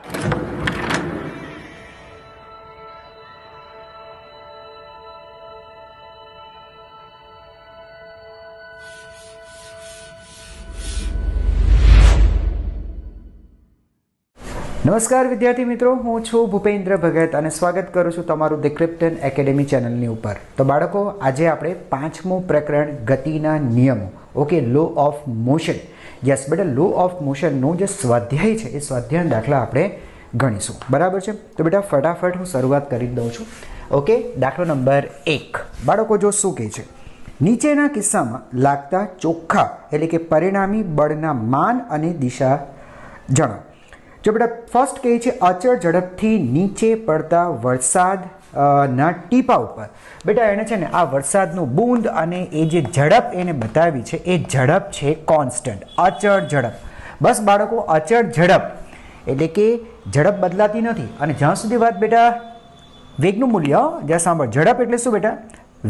નમસ્કાર વિદ્યાર્થી મિત્રો, હું છું ભૂપેન્દ્ર ભગત અને સ્વાગત કરું છું તમારું ધ ક્રિપ્ટન એકેડેમી ચેનલની ઉપર. તો બાળકો, આજે આપણે પાંચમું પ્રકરણ ગતિના નિયમો, okay, law of motion. Yes બેટા, લો ઓફ મોશનનું જે સ્વાધ્યાય છે એ સ્વાધ્યાય દાખલા આપણે ગણીશું. બરાબર છે? તો બેટા ફટાફટ હું શરૂઆત કરી દઉં છું. ઓકે, દાખલો નંબર 1. બાળકો જો શું કહે છે, નીચેના કિસ્સામાં લાગતા ચોખ્ખા એટલે કે પરિણામી બળના માન અને દિશા જણાવો. જો બેટા ફર્સ્ટ કહે છે અચળ ઝડપથી નીચે પડતા વરસાદ ના ટીપા ઉપર. બેટા એને છે ને આ વરસાદનું બૂંદ અને એ જે ઝડપ એને બતાવી છે એ ઝડપ છે કોન્સ્ટન્ટ, અચળ ઝડપ. બસ બાળકો, અચળ ઝડપ એટલે કે ઝડપ બદલાતી નથી. અને જ્યાં સુધી વાત બેટા વેગનું મૂલ્ય, જ્યાં સાંભળ, ઝડપ એટલે શું બેટા?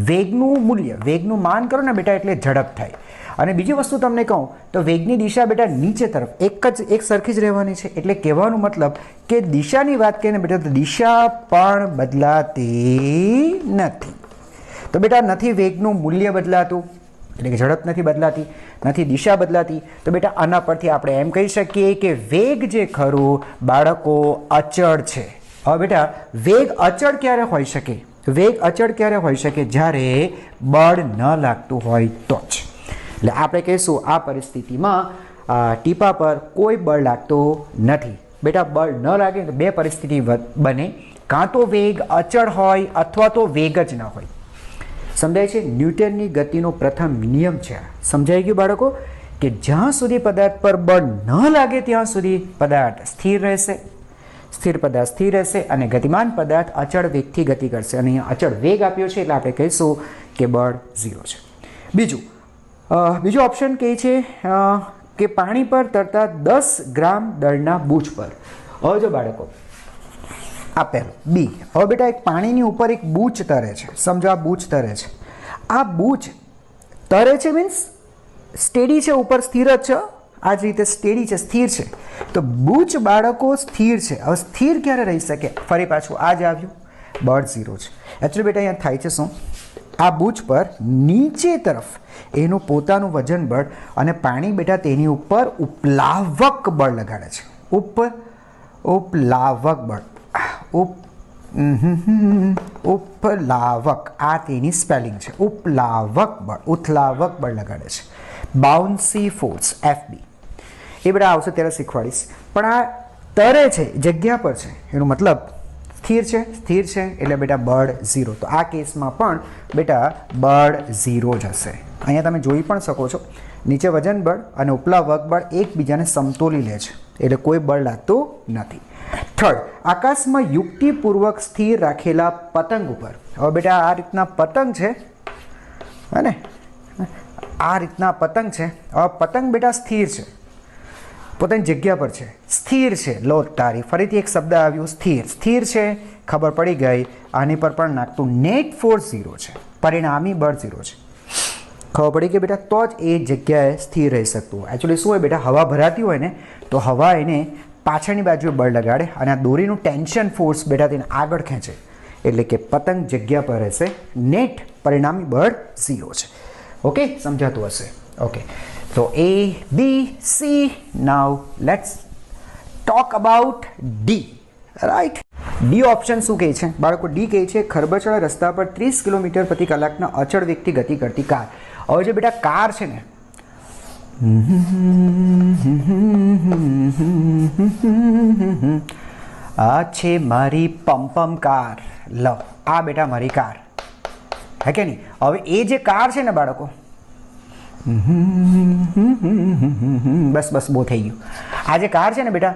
વેગનું મૂલ્ય, વેગનું માન કરો ને બેટા એટલે ઝડપ થાય. અને બીજી વસ્તુ તમને કહું તો વેગની દિશા બેટા નીચે તરફ એક સરખી જ રહેવાની છે. એટલે કહેવાનો મતલબ કે દિશાની વાત કરીએ ને બેટા તો દિશા પણ બદલાતી નથી. તો બેટા નથી વેગનું મૂલ્ય બદલાતું એટલે કે ઝડપ નથી બદલાતી, નથી દિશા બદલાતી. તો બેટા આના પરથી આપણે એમ કહી શકીએ કે વેગ જે ખરું બાળકો અચળ છે. હવે બેટા વેગ અચળ ક્યારે હોઈ શકે? વેગ અચળ ક્યારે હોઈ શકે? જ્યારે બળ ન લાગતું હોય તો જ. એટલે આપણે કહીશું આ પરિસ્થિતિમાં ટીપા પર કોઈ બળ લાગતું નથી. બેટા બળ ન લાગે તો બે પરિસ્થિતિ બને, કાં તો વેગ અચળ હોય અથવા તો વેગ જ ન હોય. સમજાય છે? ન્યૂટનની ગતિનો પ્રથમ નિયમ છે. સમજાઈ ગયું બાળકો? કે જ્યાં સુધી પદાર્થ પર બળ ન લાગે ત્યાં સુધી પદાર્થ સ્થિર રહેશે, સ્થિર પદાર્થ સ્થિર રહેશે અને ગતિમાન પદાર્થ અચળ વેગથી ગતિ કરશે. અને અહીંયા અચળ વેગ આપ્યો છે એટલે આપણે કહીશું કે બળ 0 છે. બીજો ઓપ્શન કહે છે કે પાણી પર તરતા 10 ગ્રામ દળના બૂચ પર. હવે જો બાળકો આ પહેલું બી. હવે બેટા એક પાણીની ઉપર એક બૂચ તરે છે. સમજો આ બૂચ તરે છે. આ બૂચ તરે છે મીન્સ સ્ટેડી છે, ઉપર સ્થિર જ છે. આ જ રીતે સ્ટેડી છે, સ્થિર છે. તો બૂચ બાળકો સ્થિર છે. હવે સ્થિર ક્યારે રહી શકે? ફરી પાછું આ જ આવ્યું, બળ 0 છે. એકચ્યુઅલી બેટા અહીંયા થાય છે શું? આ બૂચ પર નીચે તરફ એનું પોતાનું વજન બળ અને પાણી બેટા તેની ઉપર ઉપલાવક બળ લગાડે છે. ઉપલાવક બળ, ઉપલાવક, આ તેની સ્પેલિંગ છે. ઉપલાવક બળ, ઉથલાવક બળ લગાડે છે. બાઉન્સી ફોર્સ FB એ બેટા આવશે ત્યારે શીખવાડીશ. પણ આ તરે છે, જગ્યા પર છે, એનો મતલબ સ્થિર છે. સ્થિર છે એટલે બેટા બળ 0. તો આ કેસમાં પણ બેટા બળ 0 જ હશે. અહીંયા તમે જોઈ પણ શકો છો, નીચે વજન બળ અને ઉપલા વર્ગ બળ એકબીજાને સમતોલી લે છે એટલે કોઈ બળ લાગતું નથી. થર્ડ, આકાશમાં યુક્તિપૂર્વક સ્થિર રાખેલા પતંગ ઉપર. હવે બેટા આ રીતના પતંગ છે અને આ રીતના પતંગ છે. હવે પતંગ બેટા સ્થિર છે, પોતાની જગ્યા પર છે, સ્થિર છે. લો તારી, ફરીથી એક શબ્દ આવ્યું, સ્થિર. સ્થિર છે, ખબર પડી ગઈ. આની પર પણ નાખતું નેટ ફોર્સ 0 છે, પરિણામી બળ 0 છે. ખબર પડી કે બેટા તો જ એ જગ્યાએ સ્થિર રહી શકતું. એકચ્યુઅલી શું હોય બેટા, હવા ભરાતી હોય ને તો હવા એને પાછળની બાજુએ બળ લગાડે અને આ દોરીનું ટેન્શન ફોર્સ બેટા તેને આગળ ખેંચે એટલે કે પતંગ જગ્યા પર રહેશે. નેટ પરિણામી બળ 0 છે. ઓકે, સમજાતું હશે? ઓકે, તો A, B, C. Now let's talk about D. Right? D option શું કહે છે બાળકો? ડી કહે છે ખરબચડા રસ્તા પર 30 કિલોમીટર પ્રતિ કલાકના અચળ વેગથી ગતિ કરતી કાર. હવે જે બેટા કાર છે ને, આ છે મારી પમપમ કાર. લો, આ બેટા મારી કાર હે કે નહીં? હવે એ જે કાર છે ને બાળકો, બસ બસ બહુ થઈ ગયું. આ જે કાર છે ને બેટા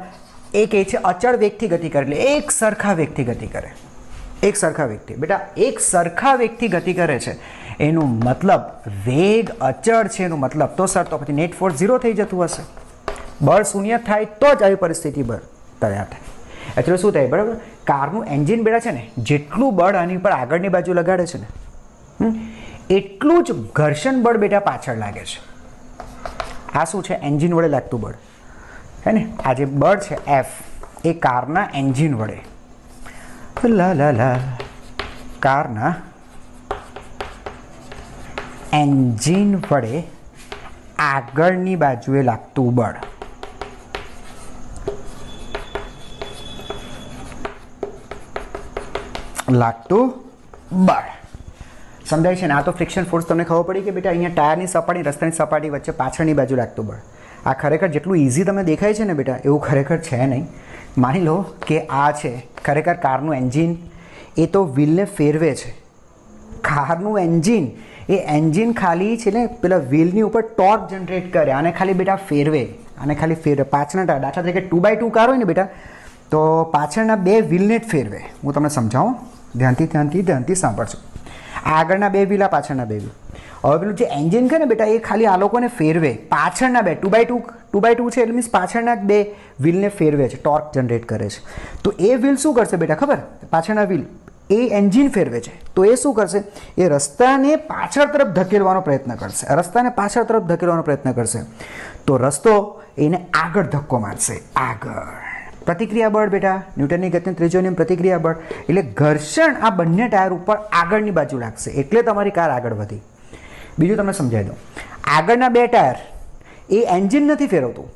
એ કહે છે અચળ વેગથી ગતિ કરે એટલે એક સરખા વેગથી ગતિ કરે. એક સરખા વેગથી બેટા, એક સરખા વેગથી ગતિ કરે છે એનું મતલબ વેગ અચળ છે એનું મતલબ તો સર તો પછી નેટ ફોર્સ 0 થઈ જતું હશે. બળ 0 થાય તો જ આવી પરિસ્થિતિ તૈયાર થાય. એટલે શું થાય બરાબર? કારનું એન્જિન બેટા છે ને જેટલું બળ આની ઉપર આગળની બાજુ લગાડે છે ને એટલું જ ઘર્ષણ બળ બેટા પાછળ લાગે છે. આ શું છે? એન્જિન વડે લાગતું બળ હે ને. આ જે બળ છે F, એ કારના એન્જિન વડે લા લા લા કારના એન્જિન વડે આગળની બાજુએ લાગતું બળ સમજાય છે ને? આ તો ફ્રિક્શન ફોર્સ તમને ખબર પડી કે બેટા અહીંયા ટાયરની સપાટી રસ્તાની સપાટી વચ્ચે પાછળની બાજુ લાગતું બળ. આ ખરેખર જેટલું ઇઝી તમને દેખાય છે ને બેટા એવું ખરેખર છે નહીં. માની લો કે આ છે ખરેખર કારનું એન્જિન, એ તો વ્હીલને ફેરવે છે. કારનું એન્જિન, એ એન્જિન ખાલી છે ને પેલા વ્હીલની ઉપર ટોર્ક જનરેટ કરે, આને ખાલી બેટા ફેરવે, આને ખાલી ફેરવે. પાછળના ટાયર દાખલા તરીકે 2x2 કાર હોય ને બેટા, તો પાછળના બે વ્હીલને જ ફેરવે. હું તમને સમજાવું, ધ્યાનથી સાંભળજો. આગળના બે વ્હીલ, આ પાછળના બે વ્હીલ. હવે પેલું જે એન્જિન છે ને બેટા એ ખાલી આ લોકોને ફેરવે, પાછળના બે 2x2 છે એટલે મીન્સ પાછળના જ બે વ્હીલને ફેરવે છે, ટોર્ક જનરેટ કરે છે. તો એ વ્હીલ શું કરશે બેટા ખબર? પાછળના વ્હીલ એ એન્જિન ફેરવે છે, તો એ શું કરશે? એ રસ્તાને પાછળ તરફ ધકેલવાનો પ્રયત્ન કરશે. તો રસ્તો એને આગળ ધક્કો મારશે, આગળ. પ્રતિક્રિયા બળ બેટા, ન્યૂટનની ગતિનો ત્રીજો નિયમ પ્રતિક્રિયા બળ, એટલે ઘર્ષણ આ બંને ટાયર ઉપર આગળની બાજુ લાગશે, એટલે તમારી કાર આગળ વધી. બીજું તમને સમજાવી દઉં, આગળના બે ટાયર એ એન્જિન નથી ફેરવતું,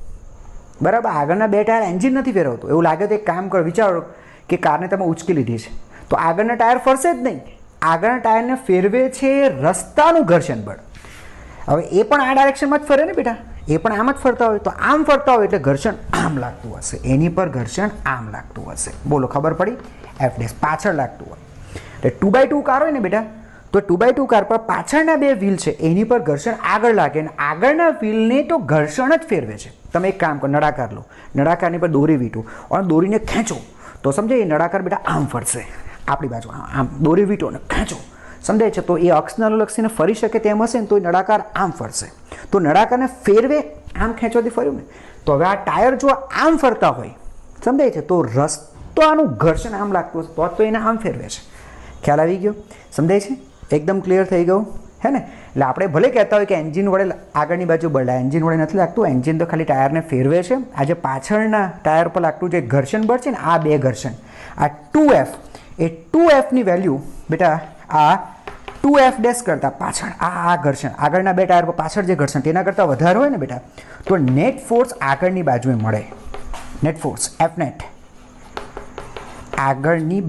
બરાબર? આગળના બે ટાયર એન્જિન નથી ફેરવતું. એવું લાગે તો એક કામ કરો, વિચારો કે કારને તમે ઉંચકી લીધી છે, તો આગળના ટાયર ફરશે જ નહીં. આગળના ટાયરને ફેરવે છે રસ્તાનું ઘર્ષણ બળ. હવે એ પણ આ ડાયરેક્શનમાં જ ફરે ને બેટા, એ પણ આમ જ ફરતા હોય, તો આમ ફરતા હોય એટલે ઘર્ષણ આમ લાગતું હશે, એની પર ઘર્ષણ આમ લાગતું હશે. બોલો, ખબર પડી? F' પાછળ લાગતું હોય. એટલે 2x2 કાર હોય ને બેટા, તો 2x2 કાર પર પાછળના બે વ્હીલ છે એની પર ઘર્ષણ આગળ લાગે, અને આગળના વ્હીલને તો ઘર્ષણ જ ફેરવે છે. તમે એક કામ કરો, નળાકાર લો, નળાકારની પર દોરી વીંટો અને દોરીને ખેંચો, તો સમજે એ નળાકાર બેટા આમ ફરશે, આપણી બાજુ આમ દોરી વીંટો અને ખેંચો, સમજાય છે? તો એ અક્ષને અનુલક્ષીને ફરી શકે તેમ હશે ને તો એ નળાકાર આમ ફરશે. તો નળાકારને ફેરવે, આમ ખેંચવાથી ફર્યું ને, તો હવે આ ટાયર જો આમ ફરતા હોય, સમજાય છે? તો રસ્તાનું ઘર્ષણ આમ લાગતું હશે, તો એને આમ ફેરવે છે. ખ્યાલ આવી ગયો? સમજાય છે? એકદમ ક્લિયર થઈ ગયું હે ને? એટલે આપણે ભલે કહેતા હોય કે એન્જિન વડે આગળની બાજુ બળ, એન્જિન વડે નથી લાગતું, એન્જિન તો ખાલી ટાયરને ફેરવે છે. આ જે પાછળના ટાયર પર લાગતું જે ઘર્ષણ બળ છે ને, આ બે ઘર્ષણ, આ 2F, એ 2Fની વેલ્યુ બેટા આ 2F' કરતાં પાછળ આ ઘર્ષણ, આગળના બે ટાયર પર પાછળ જે ઘર્ષણ તેના કરતાં વધારે હોય ને બેટા, તો નેટ ફોર્સ આગળની બાજુએ મળે. નેટ ફોર્સ Fnet આગળની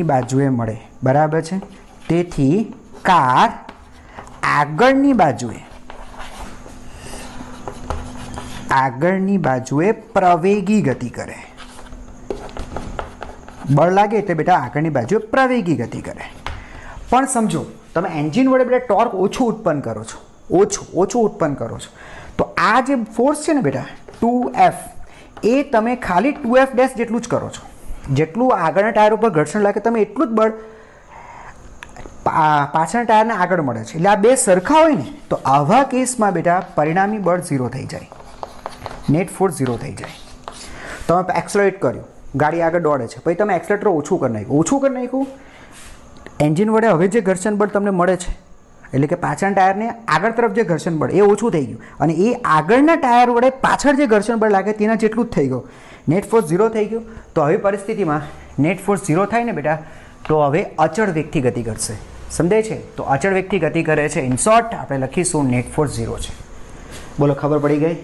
બાજુએ મળે, બરાબર છે? તેથી કાર આગળની બાજુએ પ્રવેગી ગતિ કરે. બળ લાગે એટલે બેટા આગળની બાજુએ પ્રવેગી ગતિ કરે. પણ સમજો, તમે એન્જિન વડે બેટા ટોર્ક ઓછું ઉત્પન્ન કરો છો, તો આ જે ફોર્સ છે ને બેટા 2F, એ તમે ખાલી 2F' જેટલું જ કરો છો. જેટલું આગળના ટાયર ઉપર ઘર્ષણ લાગે તમે એટલું જ બળ પાછળના ટાયરને આગળ મળે છે. એટલે આ બે સરખા હોય ને તો આવા કેસમાં બેટા પરિણામી બળ 0 થઈ જાય, નેટ ફોર્સ 0 થઈ જાય. તમે એક્સલરેટ કર્યું, ગાડી આગળ દોડે છે, પછી તમે એક્સલેટર ઓછું કરી નાખ્યું, એન્જિન વડે હવે જે ઘર્ષણ બળ તમને મળે છે, એટલે કે પાછળના ટાયરને આગળ તરફ જે ઘર્ષણ બળ એ ઓછું થઈ ગયું, અને એ આગળના ટાયર વડે પાછળ જે ઘર્ષણ બળ લાગે તેના જેટલું જ થઈ ગયું, નેટ ફોર્સ 0 થઈ ગયું. તો આવી પરિસ્થિતિમાં નેટ ફોર્સ 0 થાય ને બેટા, તો હવે અચળ વેગથી ગતિ કરશે. સમજાય છે? તો અચળ વેગથી ગતિ કરે છે. ઇન શોર્ટ આપણે લખીશું નેટ ફોર્સ 0 છે. બોલો, ખબર પડી ગઈ?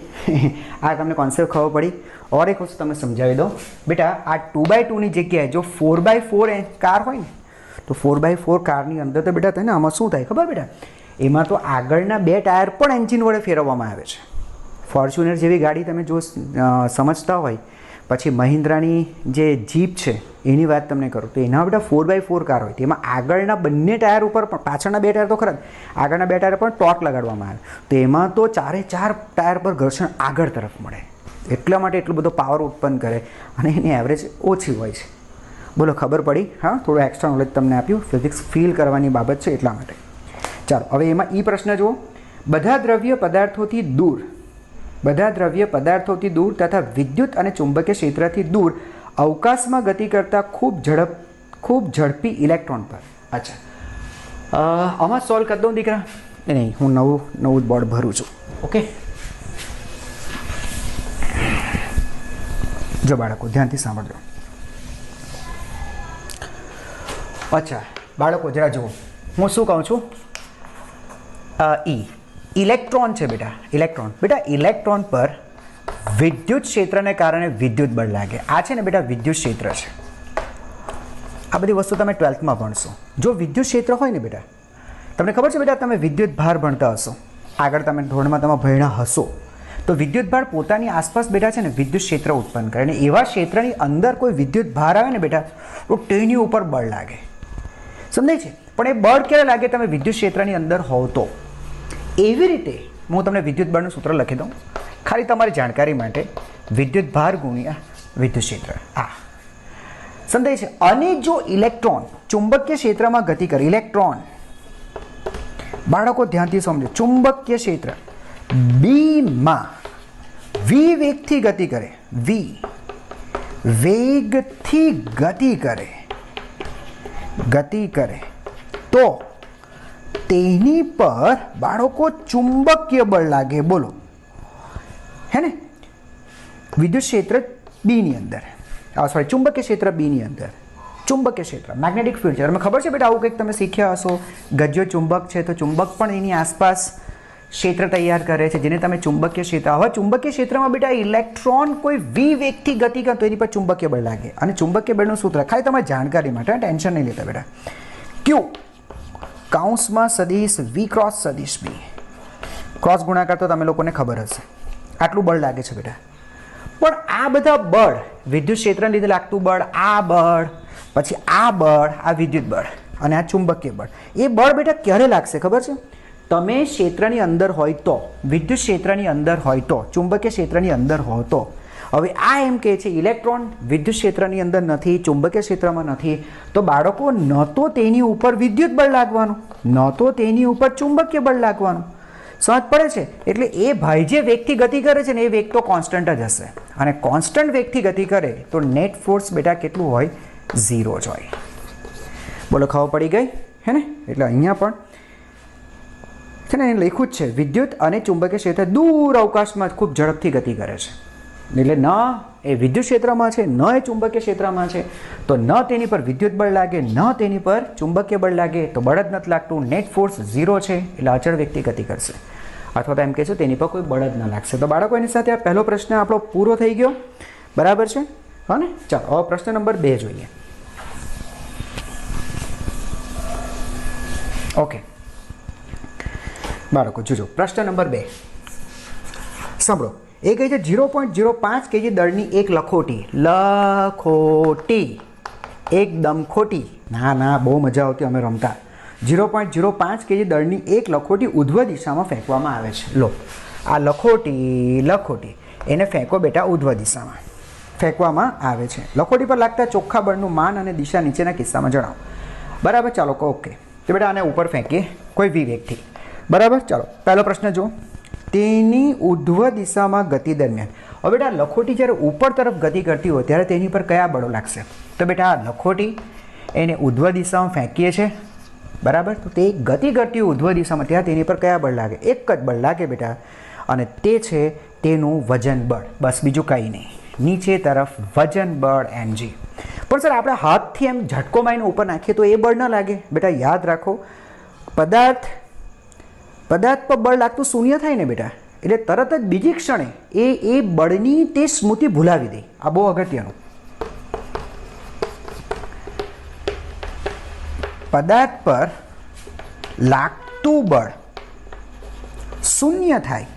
આ તમને કોન્સેપ્ટ ખબર પડી? ઓર એક વસ્તુ તમને સમજાવી દો બેટા, આ 2x2ની જગ્યાએ જો 4x4 કાર હોય ને, તો 4x4 કારની અંદર તો બેટા તેને આમાં શું થાય ખબર બેટા? એમાં તો આગળના બે ટાયર પણ એન્જિન વડે ફેરવવામાં આવે છે. ફોર્ચ્યુનર જેવી ગાડી તમે જો સમજતા હોય, પછી મહિન્દ્રાની જે જીપ છે એની વાત તમને કરું તો એના બેટા 4x4 કાર હોય, તેમાં આગળના બંને ટાયર ઉપર પણ, પાછળના બે ટાયર તો ખરા, આગળના બે ટાયર પર ટોર્ક લગાડવામાં આવે, તો એમાં તો 4 ટાયર પર ઘર્ષણ આગળ તરફ મળે, એટલા માટે એટલો બધો પાવર ઉત્પન્ન કરે, અને એની એવરેજ ઓછી હોય છે. બોલો, ખબર પડી? હા, થોડું એક્સ્ટ્રા નોલેજ તમને આપ્યું, ફિઝિક્સ ફીલ કરવાની બાબત છે એટલા માટે. ચાલો, હવે એમાં પ્રશ્ન જુઓ. બધા દ્રવ્ય પદાર્થોથી દૂર તથા વિદ્યુત અને ચુંબકીય ક્ષેત્રથી દૂર અવકાશમાં ગતિ કરતા ખૂબ ઝડપી ઇલેક્ટ્રોન પર. અચ્છા, આમાં સોલ્વ કરી દઉં દીકરા? નહીં, હું નવું જ બોર્ડ ભરું છું. ઓકે, જો બાળકો ધ્યાનથી સાંભળજો. અચ્છા બાળકો જરા જુઓ, હું શું કહું છું. ઇલેક્ટ્રોન છે બેટા, ઇલેક્ટ્રોન પર વિદ્યુત ક્ષેત્રને કારણે વિદ્યુત બળ લાગે. આ છે ને બેટા વિદ્યુત ક્ષેત્ર છે. આ બધી વસ્તુ તમે 12થમાં ભણશો. જો વિદ્યુત ક્ષેત્ર હોય ને બેટા, તમને ખબર છે બેટા, તમે વિદ્યુત ભાર ભણતા હશો, આગળ તમે ધોરણમાં તમે ભણ્યા હશો, તો વિદ્યુત ભાર પોતાની આસપાસ બેટા છે ને વિદ્યુત ક્ષેત્ર ઉત્પન્ન કરે, અને એવા ક્ષેત્રની અંદર કોઈ વિદ્યુત ભાર આવે ને બેટા, તો તેની ઉપર બળ લાગે. સમજાય છે? પણ એ બળ ક્યારે લાગે? તમે વિદ્યુત ક્ષેત્રની અંદર હોવ તો. એવી રીતે હું તમને વિદ્યુત બળનું સૂત્ર લખી દઉં ખાલી તમારી જાણકારી માટે. વિદ્યુત ભાર ગુણ્યા વિદ્યુત ક્ષેત્ર. સમજાય છે? અને જો ઇલેક્ટ્રોન ચુંબકીય ક્ષેત્રમાં ગતિ કરે, ઇલેક્ટ્રોન બાળકો ધ્યાનથી સમજો, ચુંબકીય ક્ષેત્ર બીમાં વી વેગથી ગતિ કરે, વી વેગથી ગતિ કરે તો તેની પર બાળકો ચુંબકીય બળ લાગે. બોલો, હે ને? વિદ્યુત ક્ષેત્ર બીની અંદર, સોરી ચુંબકીય ક્ષેત્ર બીની અંદર, ચુંબકીય ક્ષેત્ર મેગ્નેટિક ફિલ્ડ છે. તમને ખબર છે બેટા, આવું કંઈક તમે શીખ્યા હશો. ગજ્યો ચુંબક છે તો ચુંબક પણ એની આસપાસ ક્ષેત્ર તૈયાર કરે છે, જેને તમે ચુંબકીય ક્ષેત્ર. હવે ચુંબકીય ક્ષેત્રમાં બેટા ઇલેક્ટ્રોન કોઈ વી વેગથી ગતિ કરે તો એની પર ચુંબકીય બળ લાગે. અને ચુંબકીય બળનું સૂત્ર ખાલી તમારી જાણકારી માટે, ટેન્શન નહીં લેતા બેટા. ક્યુ કૌંસમાં સદિશ વી ક્રોસ સદિશ બી, ક્રોસ ગુણાકાર તો તમે લોકોને ખબર હશે. આટલું બળ લાગે છે બેટા. પણ આ બધા બળ, વિદ્યુત ક્ષેત્રને લીધે લાગતું બળ, આ બળ, પછી આ બળ, આ વિદ્યુત બળ અને આ ચુંબકીય બળ, એ બળ બેટા ક્યારે લાગશે ખબર છે? તમે ક્ષેત્રની અંદર હોય તો, વિદ્યુત ક્ષેત્રની અંદર હોય તો, ચુંબકીય ક્ષેત્રની અંદર હોય તો. હવે આ એમ કહે છે ઇલેક્ટ્રોન વિદ્યુત ક્ષેત્રની અંદર નથી, ચુંબકીય ક્ષેત્રમાં નથી, તો બાળકો ન તો તેની ઉપર વિદ્યુત બળ લાગવાનું, ન તો તેની ઉપર ચુંબકીય બળ લાગવાનું. સમજ પડે છે? એટલે એ ભાઈ જે વેગથી ગતિ કરે છે ને એ વેગ તો કોન્સ્ટન્ટ જ હશે, અને કોન્સ્ટન્ટ વેગથી ગતિ કરે તો નેટ ફોર્સ બેટા કેટલું હોય? 0 જ હોય. બોલો, ખબર પડી ગઈ? હે ને? એટલે અહીંયા પણ છે ને લખ્યું જ છે, વિદ્યુત અને ચુંબકીય ક્ષેત્ર દૂર અવકાશમાં ખૂબ ઝડપથી ગતિ કરે છે. એટલે ન એ વિદ્યુત ક્ષેત્રમાં છે, ન એ ચુંબકીય ક્ષેત્રમાં છે, તો ન તેની પર વિદ્યુત બળ લાગે, ન તેની પર ચુંબકીય બળ લાગે, તો બળ જ નથી લાગતું. નેટ ફોર્સ 0 છે, એટલે અચળ વેગથી ગતિ કરશે. અથવા તો એમ કહેશું તેની પર કોઈ બળ જ ન લાગશે. તો બાળકો એની સાથે આ પહેલો પ્રશ્ન આપણો પૂરો થઈ ગયો. બરાબર છે? હા ને? ચાલો હવે પ્રશ્ન નંબર 2 જોઈએ. ઓકે બાળકો જોજો, પ્રશ્ન નંબર 2 સાંભળો. એ કહે છે 0.05 kg દળની એક લખોટી, એકદમ ખોટી, ના બહુ મજા આવતી અમે રમતા. 0.05 kg દળની એક લખોટી ઉધ્વ દિશામાં ફેંકવામાં આવે છે. લો આ લખોટી એને ફેંકો બેટા ઉધ્વ દિશામાં ફેંકવામાં આવે છે. લખોટી પર લાગતા ચોખ્ખા બળનું માન અને દિશા નીચેના કિસ્સામાં જણાવો. બરાબર, ચાલો ઓકે. તો બેટા આને ઉપર ફેંકીએ કોઈ વિવેકથી. બરાબર, ચાલો પહેલો પ્રશ્ન જુઓ. તેની ઉધ્વ દિશામાં ગતિ દરમિયાન, હવે બેટા લખોટી જ્યારે ઉપર તરફ ગતિ કરતી હોય ત્યારે તેની પર કયા બળો લાગશે? તો બેટા આ લખોટી એને ઉધ્વ દિશામાં ફેંકીએ છીએ, બરાબર, તો તે ગતિ કરતી હોય ઉધ્વ દિશામાં, ત્યારે તેની પર કયા બળ લાગે? એક જ બળ લાગે બેટા, અને તે છે તેનું વજન બળ. બસ બીજું કંઈ નહીં. નીચે તરફ વજન બળ mg. પણ સર આપણે હાથથી એમ ઝટકો મારીને ઉપર નાખીએ તો એ બળ ન લાગે બેટા. યાદ રાખો, પદાર્થ પર બળ લાગતું શૂન્ય થાય ને બેટા, એટલે તરત જ બીજી ક્ષણે એ બળની તે સ્મૃતિ ભૂલાવી દે. આ બહુ અગત્યનું. પદાર્થ પર લાગતું બળ શૂન્ય થાય,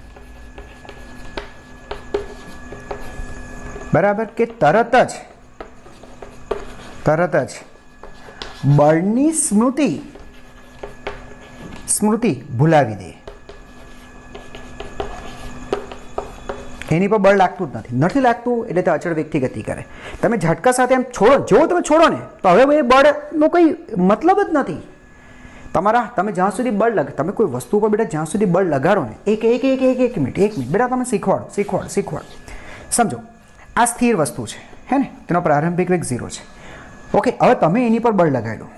બરાબર, કે તરત જ બળની સ્મૃતિ ભૂલાવી દે. એની પર બળ લાગતું જ નથી લાગતું, એટલે તે અચળ વેગથી ગતિ કરે. તમે ઝટકા સાથે એમ છોડો, જો તમે છોડો ને તો હવે એ બળનો કોઈ મતલબ જ નથી. તમે જ્યાં સુધી બળ તમે કોઈ વસ્તુ પર બેટા જ્યાં સુધી બળ લગાડો ને, એક મિનિટ બેટા તમે શીખવાડો. સમજો, આ સ્થિર વસ્તુ છે, હે ને? તેનો પ્રારંભિક વેગ 0 છે. ઓકે, હવે તમે એની પર બળ લગાડ્યું,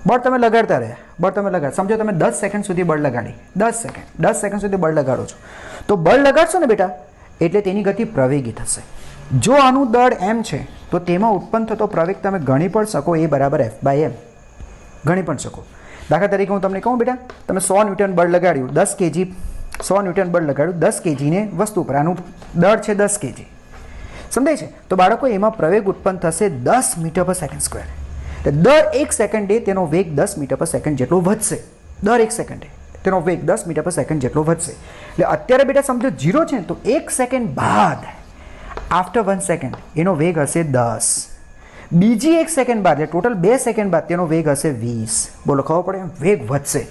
બળ તમે લગાડતા રહ્યા, સમજો તમે 10 સેકન્ડ સુધી બળ લગાડી, 10 સેકન્ડ સુધી બળ લગાડો છો, તો બળ લગાડશો ને બેટા એટલે તેની ગતિ પ્રવેગી થશે. જો આનું દળ m છે તો તેમાં ઉત્પન્ન થતો પ્રવેગ તમે ગણી પણ શકો, એ બરાબર F/m ગણી પણ શકો. દાખલા તરીકે હું તમને કહું બેટા, તમે 100 ન્યૂટન બળ લગાડ્યું, 10 kg 100 ન્યૂટન બળ લગાડ્યું 10 kgને વસ્તુ પર, આનું દળ છે 10 kg, સમજાય છે? તો બાળકો એમાં પ્રવેગ ઉત્પન્ન થશે 10 મીટર પર સેકન્ડ સ્ક્વેર. દર 1 સેકન્ડે તેનો વેગ 10 મીટર પર સેકન્ડ જેટલો વધશે. દર 1 સેકન્ડે તેનો વેગ 10 મીટર પર સેકન્ડ જેટલો વધશે. એટલે અત્યારે બેટા સમજો 0 છે ને, તો 1 સેકન્ડ બાદ, આફ્ટર 1 સેકન્ડ એનો વેગ હશે 10. બીજી 1 સેકન્ડ બાદ, એટલે ટોટલ 2 સેકન્ડ બાદ તેનો વેગ હશે 20. બોલો, ખબર પડે? એમ વેગ વધશે.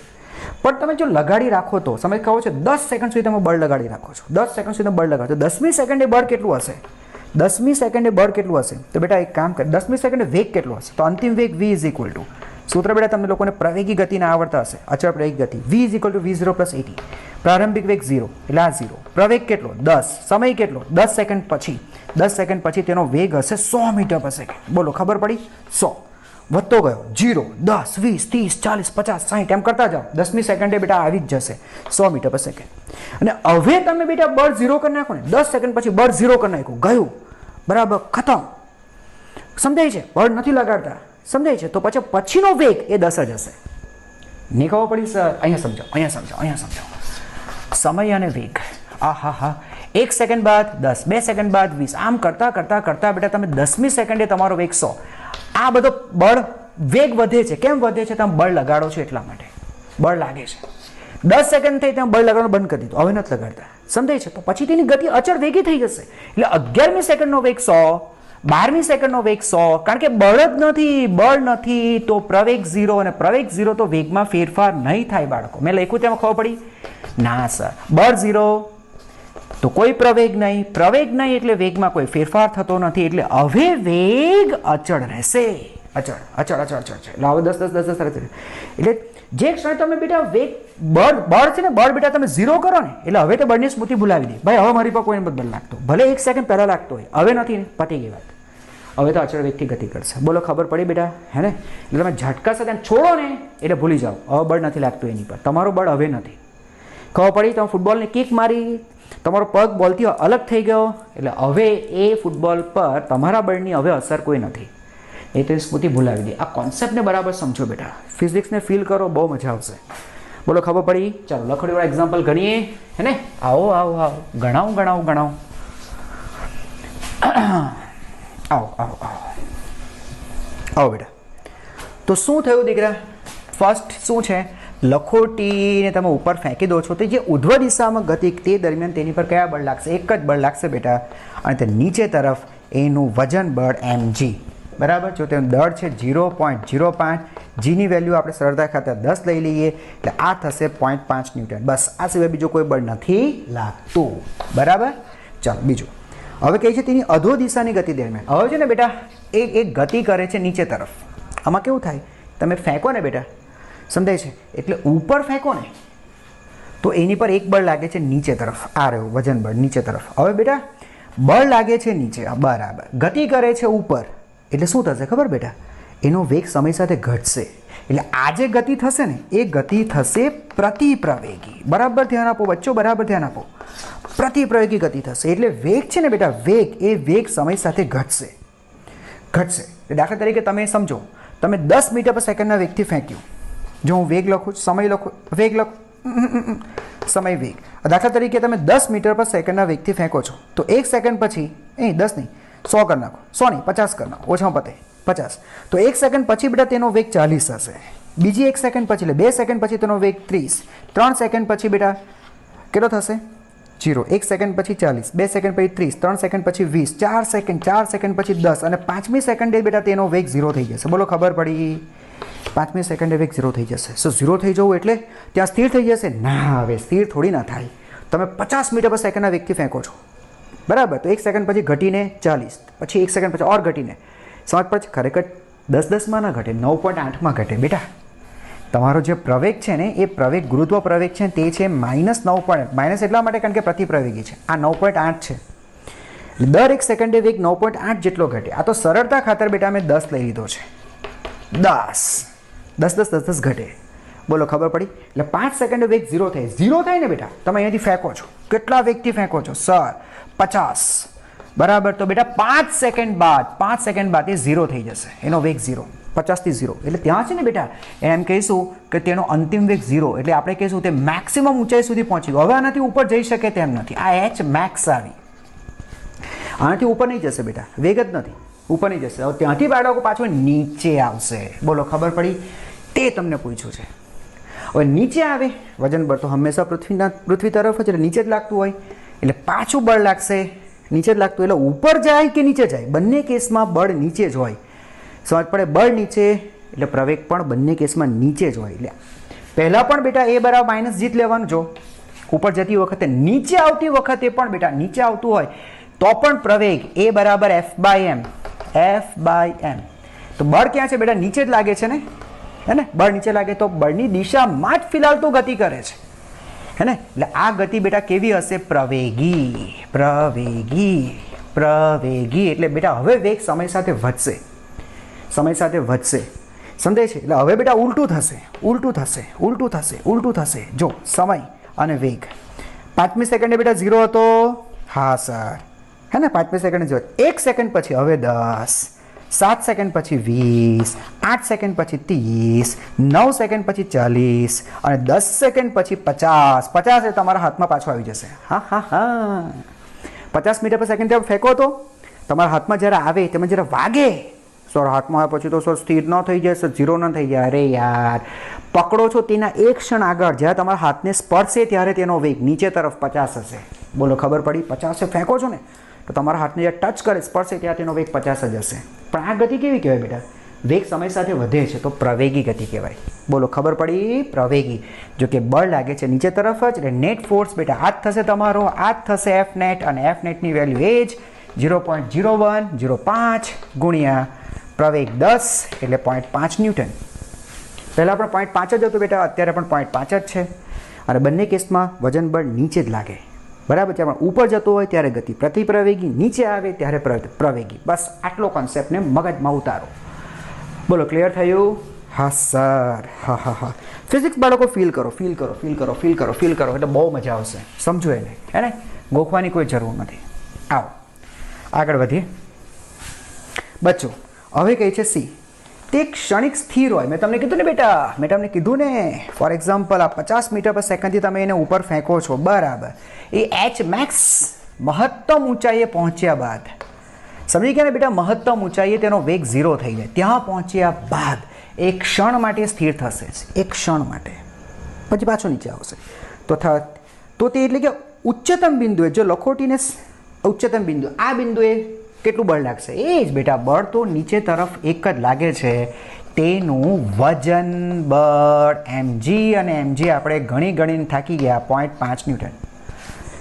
પણ તમે જો લગાડી રાખો તો સમય કહો છો 10 સેકન્ડ સુધી તમે બળ લગાડી રાખો છો, 10 સેકન્ડ સુધી બળ લગાડો, તો 10મી સેકન્ડે બળ કેટલું હશે? 10મી સેકન્ડે બળ કેટલું હશે? તો બેટા એક કામ કર, 10મી સેકન્ડે વેગ કેટલો હશે? તો અંતિમ વેગ v ઇઝ ઇક્વલ ટુ, સૂત્ર બેટા તમને લોકોને પ્રવેગી ગતિના આવડતા હશે, અચળ પ્રવેગી ગતિ, v is equal to v0 plus 80. પ્રારંભિક વેગ 0, એટલે આ 0. પ્રવેગ કેટલો? 10. સમય કેટલો? 10 સેકન્ડ પછી. 10 સેકન્ડ પછી તેનો વેગ હશે 100 મીટર પર સેકન્ડ. બોલો, ખબર પડી? 100 વધતો ગયો, 0, 10, 20, 30, 40, 50, 60 એમ કરતા જાઓ. 10મી સેકન્ડે બેટા આવી જ જશે 100 મીટર પર સેકન્ડ. અને હવે તમે બેટા બળ 0 કરી નાખો ને, 10 સેકન્ડ પછી બળ 0 કરી નાખ્યું, ગયું, બરાબર, ખતમ. સમજાય છે? બળ નથી લગાડતા, સમજાય છે? તો પછી પછીનો વેગ એ 10 જ હશે. નહીં ખબર પડી સર? અહીંયા સમજો, અહીંયા સમજો, અહીંયા સમજો. સમય અને વેગ, હા 1 સેકન્ડ બાદ 10, 2 સેકન્ડ બાદ 20, આમ કરતા કરતા કરતા બેટા તમે 10મી સેકન્ડે તમારો વેગ 100. આ બધો બળ વેગ વધે છે. કેમ વધે છે? તમે બળ લગાડો છો એટલા માટે બળ લાગે છે. 10 સેકન્ડ થઈ તમે બળ લગાડવાનું બંધ કરી દીધું, હવે નથી લગાડતા, સમજાય છે? તો પછી તેની ગતિ અચળ વેગી થઈ જશે. એટલે 11મી સેકન્ડનો વેગ 100, 12મી સેકન્ડનો વેગ 100, કારણ કે બળ જ નથી, બળ નથી તો પ્રવેગ 0, અને પ્રવેગ 0 તો વેગમાં ફેરફાર નહીં થાય બાળકો. મેં લખ્યું તેમાં ખબર પડી? ના સર, બળ 0 તો કોઈ પ્રવેગ નહીં, પ્રવેગ નહીં એટલે વેગમાં કોઈ ફેરફાર થતો નથી, એટલે હવે વેગ અચળ રહેશે. અચળ અચળ અચળ અચળ છે. એટલે હવે 10 10 10 10 એટલે જે ક્ષણે તમે બેટા વેગ બળ છે ને, બળ બેટા તમે 0 કરો ને, એટલે હવે તો બળની સ્મૃતિ ભૂલાવી દે. ભાઈ હવે મારી પર કોઈ બળ લાગતો, ભલે 1 સેકન્ડ પહેલા લાગતો હોય, હવે નથી, પતી ગઈ વાત. હવે તો અચળ વેગથી ગતિ કરશે. બોલો, ખબર પડી બેટા? હે ને? એટલે તમે ઝટકા સાથે છોડો ને એટલે ભૂલી જાઓ, હવે બળ નથી લાગતું એની પર, તમારો બળ હવે નથી. ખબર પડી? તમે ફૂટબોલની કિક મારી, તમારો પગ બોલથી અલગ થઈ ગયો, એટલે હવે એ ફૂટબોલ પર તમારા બળની હવે અસર કોઈ નથી. એ તો સ્મૃતિ ભૂલાવી દે. આ કોન્સેપ્ટને બરાબર સમજો બેટા, ફિઝિક્સને ફીલ કરો, બહુ મજા આવશે. બોલો, ખબર પડી? ચાલો લખોડીવાળા એક્ઝામ્પલ ગણીએ, હે ને? આવો આવો આવો, ગણાવું. આવો બેટા. તો શું થયું દીકરા? ફર્સ્ટ શું છે? લખોટીને તમે ઉપર ફેંકી દો છો, તો જે ઉધ્વ દિશામાં ગતિ તે દરમિયાન તેની પર કયા બળ લાગશે? એક જ બળ લાગશે બેટા, અને તે નીચે તરફ એનું વજન બળ mg, બરાબર? જો તેનું દળ છે 0.05, જીની વેલ્યુ આપણે સરળતા ખાતર 10 લઈ લઈએ, એટલે આ થશે 0.5 ન્યૂટન. બસ, આ સિવાય બીજું કોઈ બળ નથી લાગતું, બરાબર? ચાલો બીજું હવે કહે છે તેની અધો દિશાની ગતિ દરમિયાન. હવે છે ને બેટા એક ગતિ કરે છે નીચે તરફ. આમાં કેવું થાય? તમે ફેંકો ને બેટા, સમજાય છે? એટલે ઉપર ફેંકો ને તો એની પર એક બળ લાગે છે નીચે તરફ, આ રહ્યું વજન બળ નીચે તરફ. હવે બેટા બળ લાગે છે નીચે, બરાબર, ગતિ કરે છે ઉપર, એટલે શું થશે ખબર બેટા? એનો વેગ સમય સાથે ઘટશે. એટલે આ જે ગતિ થશે ને એ ગતિ થશે પ્રતિપ્રવેગી. બરાબર ધ્યાન આપો બચ્ચો, બરાબર ધ્યાન આપો. પ્રતિપ્રવેગી ગતિ થશે. એટલે વેગ છે ને બેટા, વેગ એ વેગ સમય સાથે ઘટશે. દાખલા તરીકે તમે સમજો, તમે 10 મીટર પર સેકન્ડના વેગથી ફેંક્યું. જો હું વેગ લખું, સમય લખું, વેગ લખું, સમય વેગ. દાખલા તરીકે તમે 10 મીટર પર સેકન્ડના વેગથી ફેંકો છો, તો 1 સેકન્ડ પછી 10 નહીં 100 કરી નાખો, 100 નહીં 50 કરી નાખો, ઓછામાં પતે 50. તો 1 સેકન્ડ પછી બેટા તેનો વેગ 40 હશે. બીજી 1 સેકન્ડ પછી, એટલે 2 સેકન્ડ પછી તેનો વેગ 30. 3 સેકન્ડ પછી બેટા કેટલો થશે? 0. 1 સેકન્ડ પછી 40, 2 સેકન્ડ પછી 30, 3 સેકન્ડ પછી 20, 4 સેકન્ડ પછી 10, અને 5મી સેકન્ડે બેટા તેનો વેગ 0 થઈ જશે. બોલો, ખબર પડી? 5મી સેકન્ડે વેગ 0 થઈ જશે. સો 0 થઈ જવું એટલે ત્યાં સ્થિર થઈ જશે? ના, હવે સ્થિર થોડી ના થાય. તમે 50 મીટર પર સેકન્ડના વેગથી ફેંકો છો, બરાબર? તો 1 સેકન્ડ પછી ઘટીને 40, પછી 1 સેકન્ડ પછી ઓર ઘટીને, સમજ પછી ખરેખર 10 ના ઘટે, 9.8માં ઘટે. બેટા તમારો જે પ્રવેગ છે ને એ પ્રવેગ, ગુરુત્વ પ્રવેગ છે તે છે -9. માઇનસ એટલા માટે કારણ કે પ્રતિપ્રવેગી છે. આ 9.8 છે. દર 1 સેકન્ડે વેગ 9.8 જેટલો ઘટે. આ તો સરળતા ખાતર બેટા મેં 10 લઈ લીધો છે. 10 ઘટે. બોલો, ખબર પડી? એટલે 5 સેકન્ડે વેગ 0 થાય. 0 થાય ને બેટા, તમે અહીંયાથી ફેંકો છો, કેટલા વેગથી ફેંકો છો? સર 50. બરાબર. તો બેટા 5 સેકન્ડ બાદ એ 0 થઈ જશે, એનો વેગ 0, 50 થી 0. એટલે ત્યાં છે ને બેટા એમ કહીશું કે તેનો અંતિમ વેગ 0, એટલે આપણે કહીશું તે મેક્સિમમ ઊંચાઈ સુધી પહોંચી ગયો. હવે આનાથી ઉપર જઈ શકે તેમ નથી. આ h મેક્સ આવી, આનાથી ઉપર નહીં જશે બેટા, વેગ જ નથી, ઉપર નહીં જશે. હવે ત્યાંથી બાળકો પાછું નીચે આવશે. બોલો ખબર પડી? તે તમને પૂછ્યું છે. હવે નીચે આવે, વજન બળ તો હંમેશા પૃથ્વી તરફ જ, એટલે નીચે જ લાગતું હોય, એટલે પાછું બળ લાગશે, નીચે જ લાગતું. એટલે ઉપર જાય કે નીચે જાય, બંને કેસમાં બળ નીચે જ હોય. સમજ પડે? બળ નીચે એટલે પ્રવેગ પણ બંને કેસમાં નીચે જ હોય. એટલે પહેલાં પણ બેટા એ બરાબર માઇનસ જીત લેવાનું. જો ઉપર જતી વખતે, નીચે આવતી વખતે પણ બેટા નીચે આવતું હોય તો પણ પ્રવેગ એ બરાબર F/m. તો બળ ક્યાં છે બેટા? નીચે જ લાગે છે ને, હે ને? બળ નીચે લાગે તો બળની દિશામાં જ ફિલહાલ તો ગતિ કરે છે, હે ને? એટલે આ ગતિ બેટા કેવી હશે? પ્રવેગી. એટલે બેટા હવે વેગ સમય સાથે વધશે, સમજાય છે? એટલે હવે બેટા ઉલટું થશે. જો સમય અને વેગ 5મી સેકન્ડે બેટા 0 હતો, હા સર, હે ને? 5મી સેકન્ડે 0, 1 સેકન્ડ પછી હવે 10, 7 સેકન્ડ પછી 20, 8 સેકન્ડ પછી 30, 9 સેકન્ડ પછી 40 અને 10 સેકન્ડ પછી 50. 50 એ તમારા હાથમાં પાછો આવી જશે. હા 50 મીટર પર સેકન્ડ ફેંકો તો તમારા હાથમાં જ્યારે આવે, તમે જ્યારે વાગે, સર હાથમાં આવે પછી તો સર સ્થિર ન થઈ જાય, સર 0 ન થઈ જાય. અરે યાર, પકડો છો તેના એક ક્ષણ આગળ જ્યારે તમારા હાથને સ્પર્શે ત્યારે તેનો વેગ નીચે તરફ 50 હશે. બોલો ખબર પડી? 50 ફેંકો છો ને તો તમારા હાથને જ્યારે ટચ કરે, સ્પર્શે ત્યારે તેનો વેગ 50 જ હશે. પણ આ ગતિ કેવી કહેવાય બેટા? વેગ સમય સાથે વધે છે તો પ્રવેગી ગતિ કહેવાય. બોલો ખબર પડી? પ્રવેગી. જો કે બળ લાગે છે નીચે તરફ જ, એટલે નેટ ફોર્સ બેટા આ જ થશે તમારો, આ જ થશે F નેટ, અને F નેટની વેલ્યુ એ જ 0.0105 ગુણ્યા પ્રવેગ 10 એટલે 0.5 ન્યૂટન. પહેલાં પણ 0.5 જ હતું બેટા, અત્યારે પણ 0.5 જ છે. અને બંને કેસમાં વજન બળ નીચે જ લાગે, બરાબર છે? પણ ઉપર જતો હોય ત્યારે ગતિ પ્રતિપ્રવેગી, નીચે આવે ત્યારે પ્રવેગી. બસ આટલો કોન્સેપ્ટને મગજમાં ઉતારો. બોલો ક્લિયર થયું? હા સર. હા. ફિઝિક્સ બાળકો ફીલ કરો એટલે બહુ મજા આવશે. સમજો એને, હે ને? ગોખવાની કોઈ જરૂર નથી. આવો આગળ વધીએ. બચ્ચો હવે કહે છે સી, તે ક્ષણિક સ્થિર હોય. મેં તમને કીધું ને બેટા, ફોર એક્ઝામ્પલ આ 50 મીટર પર સેકન્ડથી તમે એને ઉપર ફેંકો છો, બરાબર? એ h મેક્સ મહત્તમ ઊંચાઈએ પહોંચ્યા બાદ, સમજી ગયા ને બેટા? મહત્તમ ઊંચાઈએ તેનો વેગ 0 થઈ જાય. ત્યાં પહોંચ્યા બાદ એક ક્ષણ માટે સ્થિર થશે, એક ક્ષણ માટે, પછી પાછો નીચે આવશે. તો તે એટલે કે ઉચ્ચતમ બિંદુએ, જો લખોટીને ઉચ્ચતમ બિંદુ, આ બિંદુએ કેટલું બળ લાગશે? એ જ બેટા, બળ તો નીચે તરફ એક જ લાગે છે, તેનું વજન બળ mg, અને mg આપણે ગણીને થાકી ગયા 0.5 ન્યૂટન.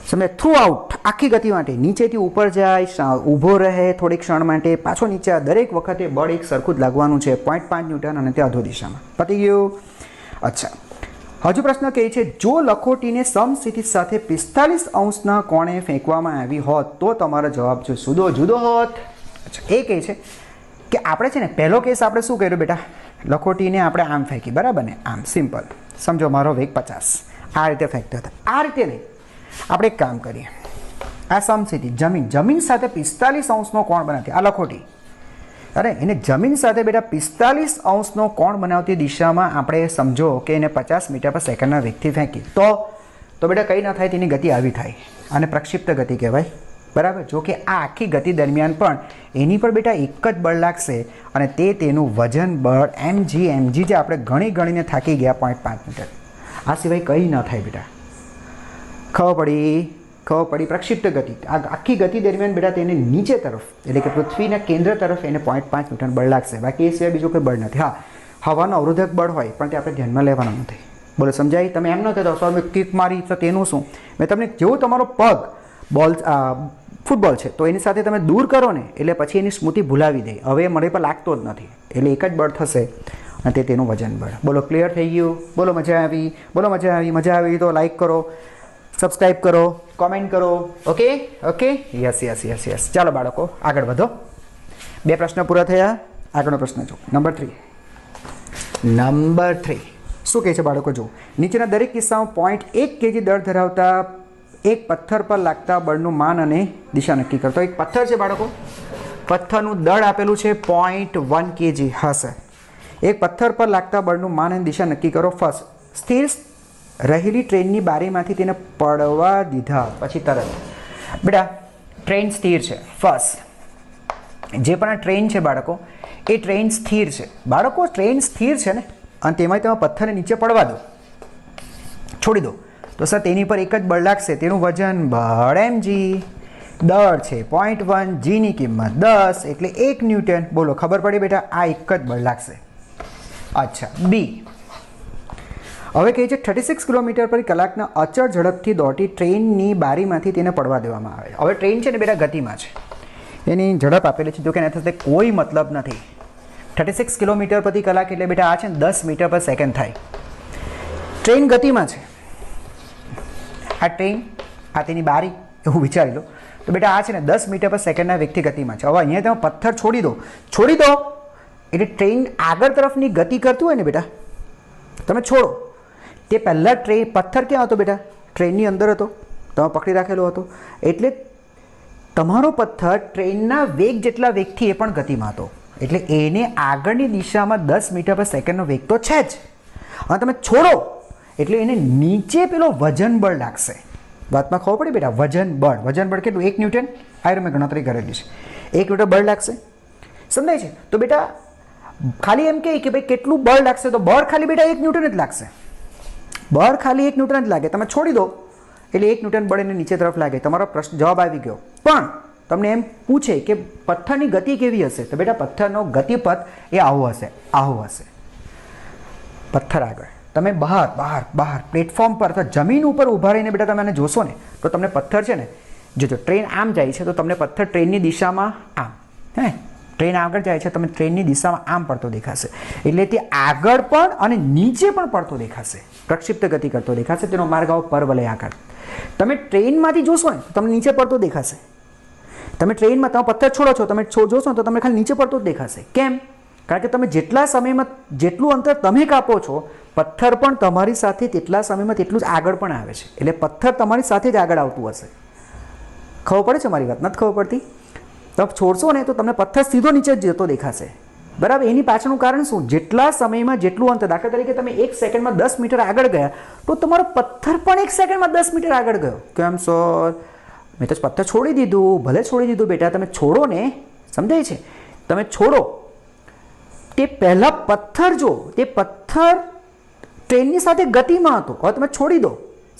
સમજે? થ્રુ આઉટ આખી ગતિ માટે નીચેથી ઉપર જાય, ઊભો રહે થોડીક ક્ષણ માટે, પાછો નીચે, દરેક વખતે બળ એક સરખું જ લાગવાનું છે, 0.5 ન્યૂટન, અને તે અધો દિશામાં. પતી ગયું? અચ્છા, હજુ પ્રશ્ન કહે છે, જો લખોટીને સમસ્થિતિ સાથે 45 અંશના કોણે ફેંકવામાં આવી હોત તો તમારો જવાબ જો જુદો હોત. અચ્છા, એ કહે છે કે આપણે છે ને પહેલો કેસ આપણે શું કર્યું બેટા? લખોટીને આપણે આમ ફેંકી, બરાબર ને? આમ સિમ્પલ. સમજો મારો વેગ 50, આ રીતે ફેંકતા હતા. આ રીતે નહીં, આપણે એક કામ કરીએ. આ સમસ્થિતિ જમીન સાથે 45 અંશનો કોણ બનાવતી આ લખોટી, અરે એને જમીન સાથે બેટા 45 અંશનો કોણ બનાવતી દિશામાં આપણે સમજો કે એને 50 મીટર પર સેકન્ડના વેગથી ફેંકી તો બેટા કંઈ ના થાય, તેની ગતિ આવી થાય, અને પ્રક્ષિપ્ત ગતિ કહેવાય, બરાબર? જો કે આ આખી ગતિ દરમિયાન પણ એની પર બેટા એક જ બળ લાગશે, અને તેનું વજન બળ mg જે આપણે ગણીને થાકી ગયા 0.5 મીટર. આ સિવાય કંઈ ન થાય બેટા. ખબર પડી? પ્રક્ષિપ્ત ગતિ, આ આખી ગતિ દરમિયાન બેટા તેને નીચે તરફ, એટલે કે પૃથ્વીના કેન્દ્ર તરફ એને 0.5 ન્યૂટન બળ લાગશે. બાકી એ સિવાય બીજું કોઈ બળ નથી. હા, હવાનો અવરોધક બળ હોય પણ તે આપણે ધ્યાનમાં લેવાનું નથી. બોલો સમજાય? તમે એમ ન કહેતો સર મેં કિક મારી તો તેનું શું? મેં તમને જેવું તમારો પગ ફૂટબોલ છે તો એની સાથે તમે દૂર કરો ને એટલે પછી એની સ્મૃતિ ભૂલાવી દે, હવે મને પર લાગતો જ નથી, એટલે એક જ બળ થશે અને તે તેનું વજન બળ. બોલો ક્લિયર થઈ ગયું? બોલો મજા આવી તો લાઈક કરો, સબસ્ક્રાઈબ કરો, કોમેન્ટ કરો. Okay yes. ચાલો બાળકો આગળ વધો. 2 પ્રશ્ન પૂરા થયા. આગળનો પ્રશ્ન જો નંબર 3 શું કહે છે બાળકો? જો નીચેના દરેક કિસ્સામાં 0.1 kg દળ ધરાવતા એક પથ્થર પર લાગતા બળનું માન અને દિશા નક્કી કરો. તો એક પથ્થર છે બાળકો, પથ્થરનું દળ આપેલું છે 0.1 kg હશે. એક પથ્થર પર લાગતા બળનું માન અને દિશા નક્કી કરો. ફર્સ્ટ, સ્થિર રહેલી ટ્રેનની બારીમાંથી તેને પડવા દીધા પછી તરત. બેટા ટ્રેન સ્થિર છે. ફર્સ્ટ, જે પણ આ ટ્રેન છે બાળકો, એ ટ્રેન સ્થિર છે. બાળકો ટ્રેન સ્થિર છે ને, અને તેમાં તમે પથ્થરને નીચે પડવા દો, છોડી દો, તો સર તેની પર એક જ બળ લાગશે. તેનું વજન બળ mg, દળ છે 0.1, જીની કિંમત 10 એટલે 1 ન્યૂટન. બોલો ખબર પડી બેટા, આ એક જ બળ લાગશે. અચ્છા, બી. હવે કહે છે 36 કિલોમીટર પર કલાકના અચળ ઝડપથી દોડતી ટ્રેનની બારીમાંથી તેને પડવા દેવામાં આવે. હવે ટ્રેન છે ને બેટા ગતિમાં છે, એની ઝડપ આપેલી છે, જો કે એના સાથે કોઈ મતલબ નથી. 36 કિલોમીટર પ્રતિ કલાક એટલે બેટા આ છે ને 10 મીટર પર સેકન્ડ થાય. ટ્રેન ગતિમાં છે, આ ટ્રેન, આ તેની બારી, એવું વિચારી લો. તો બેટા આ છે ને 10 મીટર પર સેકન્ડના વેગથી ગતિમાં છે. હવે અહીંયા તમે પથ્થર છોડી દો એટલે ટ્રેન આગળ તરફની ગતિ કરતું હોય ને બેટા, તમે છોડો, તે પહેલાં પથ્થર ક્યાં હતો બેટા? ટ્રેનની અંદર હતો, તમે પકડી રાખેલો હતો. એટલે તમારો પથ્થર ટ્રેનના વેગ જેટલા વેગથી એ પણ ગતિમાં હતો, એટલે એને આગળની દિશામાં 10 મીટર પર સેકન્ડનો વેગ તો છે જ. અને તમે છોડો એટલે એને નીચે પેલો વજન બળ લાગશે. વાતમાં ખબર પડી બેટા? વજન બળ કેટલું? 1 ન્યૂટન. આ મેં ગણતરી કરેલી છે. 1 ન્યૂટન બળ લાગશે, સમજાય છે? તો બેટા ખાલી એમ કે ભાઈ કેટલું બળ લાગશે, તો બળ ખાલી બેટા 1 ન્યૂટન જ લાગશે. બળ ખાલી 1 ન્યૂટન જ લાગે. તમે છોડી દો એટલે 1 ન્યૂટન બળ એને નીચે તરફ લાગે. તમારો પ્રશ્ન જવાબ આવી ગયો. પણ તમને એમ પૂછે કે પથ્થરની ગતિ કેવી હશે, તો બેટા પથ્થરનો ગતિપથ એ આવો હશે. પથ્થર આગળ, તમે બહાર પ્લેટફોર્મ પર અથવા જમીન ઉપર ઊભા રહીને બેટા તમે આને જોશો ને, તો તમને પથ્થર છે ને, જો ટ્રેન આમ જાય છે તો તમને પથ્થર ટ્રેનની દિશામાં આમ, ટ્રેન આગળ જાય છે, તમે ટ્રેનની દિશામાં આમ પડતો દેખાશે. એટલે તે આગળ પણ અને નીચે પણ પડતો દેખાશે, પ્રક્ષિપ્ત ગતિ કરતો દેખાશે. તેનો માર્ગ આવો પરવલય આકાર. તમે ટ્રેનમાંથી જોશો ને તો તમને નીચે પડતો દેખાશે. તમે ટ્રેનમાં તમે પથ્થર છોડો છો, તમે જોશો ને તો તમને ખાલી નીચે પડતો જ દેખાશે. કેમ? કારણ કે તમે જેટલા સમયમાં જેટલું અંતર તમે કાપો છો, પથ્થર પણ તમારી સાથે તેટલા સમયમાં તેટલું જ આગળ પણ આવે છે. એટલે પથ્થર તમારી સાથે જ આગળ આવતું હશે. ખબર પડે છે મારી વાત? નથી ખબર પડતી? તમે છોડશો ને તો તમને પથ્થર સીધો નીચે જ જતો દેખાશે. બરાબર? એની પાછળનું કારણ શું? જેટલા સમયમાં જેટલું અંતર, દાખલા તરીકે તમે 1 સેકન્ડમાં 10 મીટર આગળ ગયા, તો તમારો પથ્થર પણ 1 સેકન્ડમાં 10 મીટર આગળ ગયો. કેમ સર? મેં તો પથ્થર છોડી દીધું. ભલે છોડી દીધું બેટા, તમે છોડો ને, સમજાય છે? તમે છોડો તે પહેલાં પથ્થર જો, તે પથ્થર ટ્રેનની સાથે ગતિમાં હતો, હવે તમે છોડી દો,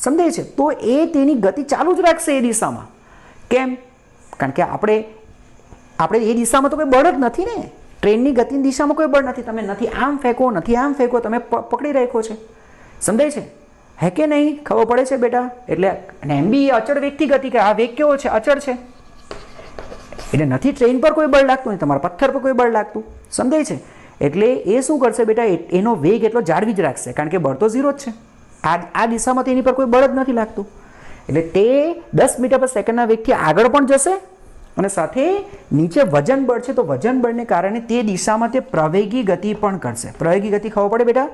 સમજાય છે? તો એ તેની ગતિ ચાલુ જ રાખશે એ દિશામાં. કેમ? કારણ કે આપણે એ દિશામાં તો કોઈ બળ જ નથી ને. ટ્રેનની ગતિની દિશામાં કોઈ બળ નથી. તમે નથી આમ ફેંકો, નથી આમ ફેંકો, તમે પકડી રાખ્યો છે, સમજાય છે? હે કે નહીં? ખબર પડે છે બેટા? એટલે એમ બી અચળ વેગથી ગતિ કરે. આ વેગ કેવો છે? અચળ છે. એટલે નથી ટ્રેન પર કોઈ બળ લાગતું, નહીં તમારા પથ્થર પર કોઈ બળ લાગતું, સમજાય છે? એટલે એ શું કરશે બેટા? એનો વેગ એટલો જાળવી જ રાખશે, કારણ કે બળ તો 0 જ છે. આ દિશામાં તેની પર કોઈ બળ જ નથી લાગતું. એટલે તે 10 મીટર પર સેકન્ડના વેગથી આગળ પણ જશે, અને સાથે નીચે વજન બળ છે, તો વજન બળને કારણે તે દિશામાં તે પ્રવેગી ગતિ પણ કરશે. પ્રવેગી ગતિ ખબર પડે બેટા?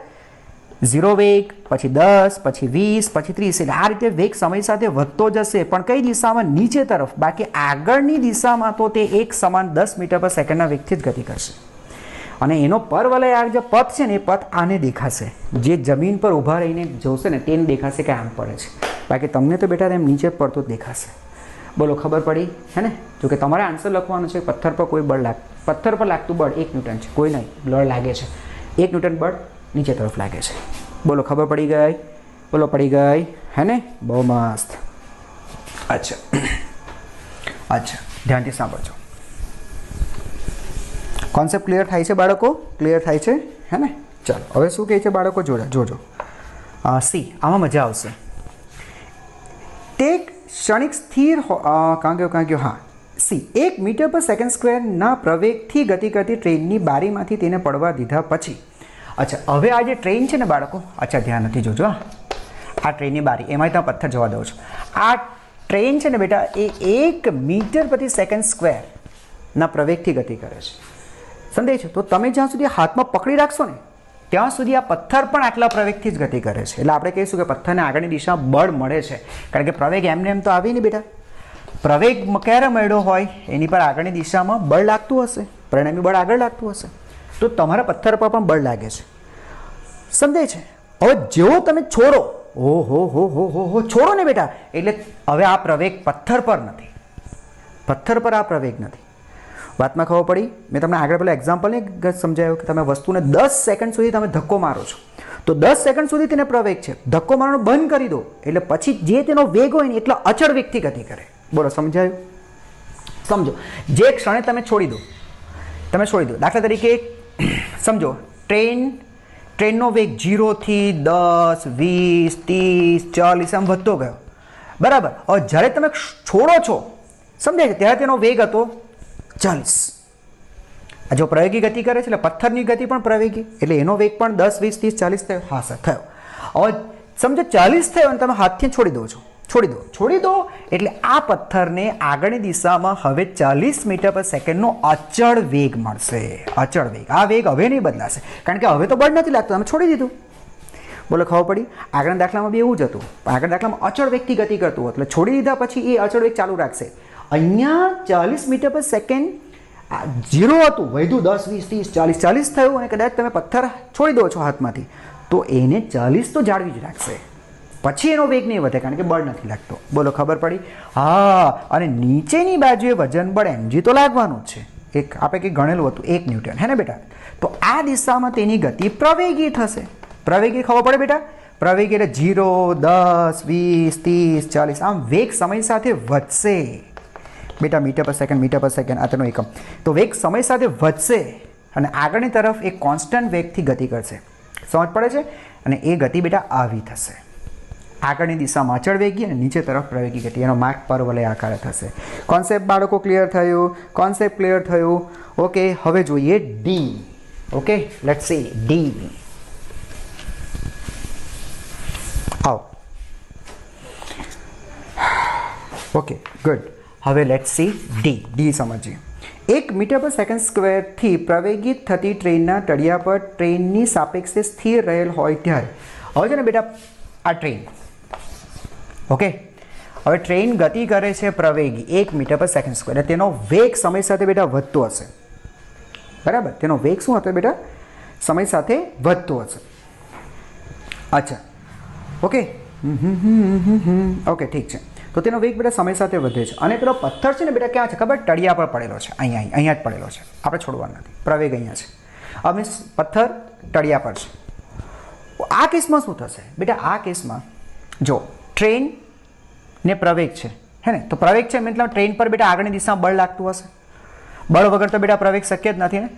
0 વેગ, પછી 10, પછી 20, પછી 30. એટલે આ રીતે વેગ સમય સાથે વધતો જશે, પણ કઈ દિશામાં? નીચે તરફ. બાકી આગળની દિશામાં તો તે એક સમાન 10 મીટર પર સેકન્ડના વેગથી જ ગતિ કરશે. અને એનો પરવલય આગ જે પથ છે ને, એ પથ આને દેખાશે. જે જમીન પર ઊભા રહીને જોશે ને તેને દેખાશે કે આમ પડે છે. બાકી તમને તો બેટા એમ નીચે પડતો જ દેખાશે. બોલો ખબર પડી? હે ને? જો કે તમારે આન્સર લખવાનું છે, પથ્થર પર કોઈ બળ પથ્થર પર લાગતું બળ 1 ન્યૂટન છે, કોઈ નહીં. બળ લાગે છે 1 ન્યૂટન બળ નીચે તરફ લાગે છે. બોલો ખબર પડી ગઈ? બોલો પડી ગઈ? હે ને? બહુ મસ્ત. અચ્છા, ધ્યાનથી સાંભળજો. કોન્સેપ્ટ ક્લિયર થાય છે બાળકો? ક્લિયર થાય છે? હે ને? ચાલો હવે શું કહે છે બાળકો? જોજો. સી, આમાં મજા આવશે. તે ક્ષણિક સ્થિર કાં ગયો હા, સી, 1 મીટર પર સેકન્ડ સ્ક્વેરના પ્રવેગથી ગતિ કરતી ટ્રેનની બારીમાંથી તેને પડવા દીધા પછી. અચ્છા, હવે આ જે ટ્રેન છે ને બાળકો, અચ્છા ધ્યાન નથી જોજો. આ ટ્રેનની બારી, એમાંય તમે પથ્થર જોવા દો છો. આ ટ્રેન છે ને બેટા, એ 1 મીટર પ્રતિ સેકન્ડ સ્ક્વેરના પ્રવેગથી ગતિ કરે છે, સમજાય છે? તો તમે જ્યાં સુધી હાથમાં પકડી રાખશો ને, ત્યાં સુધી આ પથ્થર પણ આટલા પ્રવેગથી જ ગતિ કરે છે. એટલે આપણે કહીશું કે પથ્થરને આગળની દિશામાં બળ મળે છે, કારણ કે પ્રવેગ એમને એમ તો આવી નહીં બેટા. પ્રવેગ ક્યારે મળ્યો હોય એની પર આગળની દિશામાં બળ લાગતું હશે, પરિણામી બળ આગળ લાગતું હશે. તો તમારા પથ્થર પર પણ બળ લાગે છે. સમજાય છે? હવે જેવો તમે છોડો, હો છોડો ને બેટા, એટલે હવે આ પ્રવેગ પથ્થર પર નથી, પથ્થર પર આ પ્રવેગ નથી. વાતમાં ખબર પડી? મેં તમને આગળ પેલા એક્ઝામ્પલ ને સમજાવ્યું કે તમે વસ્તુને 10 સેકન્ડ સુધી તમે ધક્કો મારો છો, તો 10 સેકન્ડ સુધી તેને પ્રવેગ છે, ધક્કો મારવાનું બંધ કરી દો એટલે પછી જે તેનો વેગ હોય ને એટલો અચળ વેગથી ગતિ કરે. બોલો સમજાયું? સમજો, જે ક્ષણે તમે છોડી દો, દાખલા તરીકે સમજો ટ્રેનનો વેગ 0 થી 10, 20, 30, 40 આમ વધતો ગયો, બરાબર. હવે જ્યારે તમે છોડો છો, સમજાય છે, ત્યારે તેનો વેગ હતો 40. આ જો પ્રવેગી ગતિ કરે છે એટલે પથ્થરની ગતિ પણ પ્રવેગી, એટલે એનો વેગ પણ 10, 20, 30, 40 થયો. હા સર થયો. હવે સમજો 40 થયો અને તમે હાથથી છોડી દો છો, છોડી દો એટલે આ પથ્થરને આગળની દિશામાં હવે 40 મીટર પર સેકન્ડનો અચળ વેગ મળશે. અચળ વેગ, આ વેગ હવે નહીં બદલાશે, કારણ કે હવે તો બળ નથી લાગતું, તમે છોડી દીધું. બોલો ખબર પડી? આગળના દાખલામાં બી એવું જ હતું. આગળ દાખલામાં અચળ વેગથી ગતિ કરતું હતું, એટલે છોડી દીધા પછી એ અચળ વેગ ચાલુ રાખશે. અહીંયા 40 મીટર પર સેકન્ડ 0 હતું, વધ્યું 10, 20, 30, 40 થયું અને કદાચ તમે પથ્થર છોડી દો છો હાથમાંથી, તો એને 40 તો જાળવી જ રાખશે, પછી એનો વેગ નહીં વધે, કારણ કે બળ નથી લાગતો. બોલો ખબર પડી? હા. અને નીચેની બાજુએ વજન બળ mg તો લાગવાનું જ છે. એક આપણે કંઈક ગણેલું હતું 1 ન્યૂટન, હે ને બેટા? તો આ દિશામાં તેની ગતિ પ્રવેગી થશે. પ્રવેગી ખબર પડે બેટા? પ્રવેગી એટલે 0, 10, 20, 30, 40 આમ વેગ સમય સાથે વધશે બેટા. મીટર પર સેકન્ડ આ તેનો એકમ. તો વેગ સમય સાથે વધશે અને આગળની તરફ એક કોન્સ્ટન્ટ વેગથી ગતિ કરશે. સમજ પડે છે? અને એ ગતિ બેટા આવી થશે, આગળની દિશામાં અચળ વેગી અને નીચે તરફ પ્રવેગી ગતિ. એનો માર્ગ પરવલય આકારે થશે. કોન્સેપ્ટ બાળકો ક્લિયર થયું? કોન્સેપ્ટ ક્લિયર થયું? ઓકે. હવે જોઈએ D. Okay, let's see D. આવો. Okay good. હવે લેટ્સ સી ડી સમજીએ. 1 મીટર પર સેકન્ડ સ્ક્વેરથી પ્રવેગિત થતી ટ્રેનના તળિયા પર ટ્રેનની સાપેક્ષે સ્થિર રહેલ હોય ત્યારે, હવે છે ને બેટા આ ટ્રેન, ઓકે, હવે ટ્રેન ગતિ કરે છે પ્રવેગી 1 મીટર પર સેકન્ડ સ્ક્વેર, તેનો વેગ સમય સાથે બેટા વધતો હશે, બરાબર. તેનો વેગ શું હતો બેટા? સમય સાથે વધતો હશે. અચ્છા, ઓકે, ઓકે ઠીક છે. તો તેનો વેગ બેટા સમય સાથે વધે છે અને પેલો પથ્થર છે ને બેટા ક્યાં છે ખબર? તળિયા પર પડેલો છે, અહીંયા જ પડેલો છે, આપણે છોડવાનો નથી. પ્રવેગ અહીંયા છે, હવે પથ્થર તળિયા પર છે. આ કેસમાં શું થશે બેટા? આ કેસમાં જો ટ્રેન ને પ્રવેગ છે, હે ને? તો પ્રવેગ છે મતલબ ટ્રેન પર બેટા આગળની દિશામાં બળ લાગતું હશે. બળ વગર તો બેટા પ્રવેગ શક્ય જ નથી ને,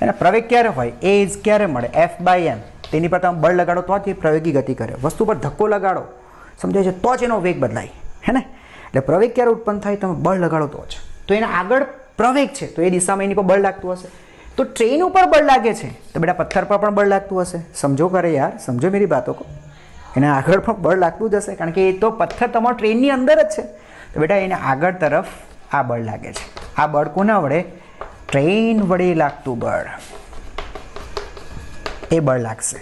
હે ને? પ્રવેગ ક્યારે હોય? એ ઇઝ ક્યારે મળે? F/m. તેની પર તમે બળ લગાડો તો જ એ પ્રવેગી ગતિ કરે. વસ્તુ પર ધક્કો લગાડો, સમજાય છે, તો જ એનો વેગ બદલાય, હે ને? એટલે પ્રવેગ ક્યારે ઉત્પન્ન થાય? તમે બળ લગાડો તો જ. તો એના આગળ પ્રવેગ છે તો એ દિશામાં એની પર બળ લાગતું હશે. તો ટ્રેન ઉપર બળ લાગે છે તો બેટા પથ્થર પર પણ બળ લાગતું હશે. સમજો કરે યાર, સમજો મેરી બાતો કો. એના આગળ પણ બળ લાગતું જ હશે, કારણ કે એ તો પથ્થર તમારો ટ્રેનની અંદર જ છે. તો બેટા એને આગળ તરફ આ બળ લાગે છે. આ બળ કોના વડે? ટ્રેન વડે લાગતું બળ, એ બળ લાગશે.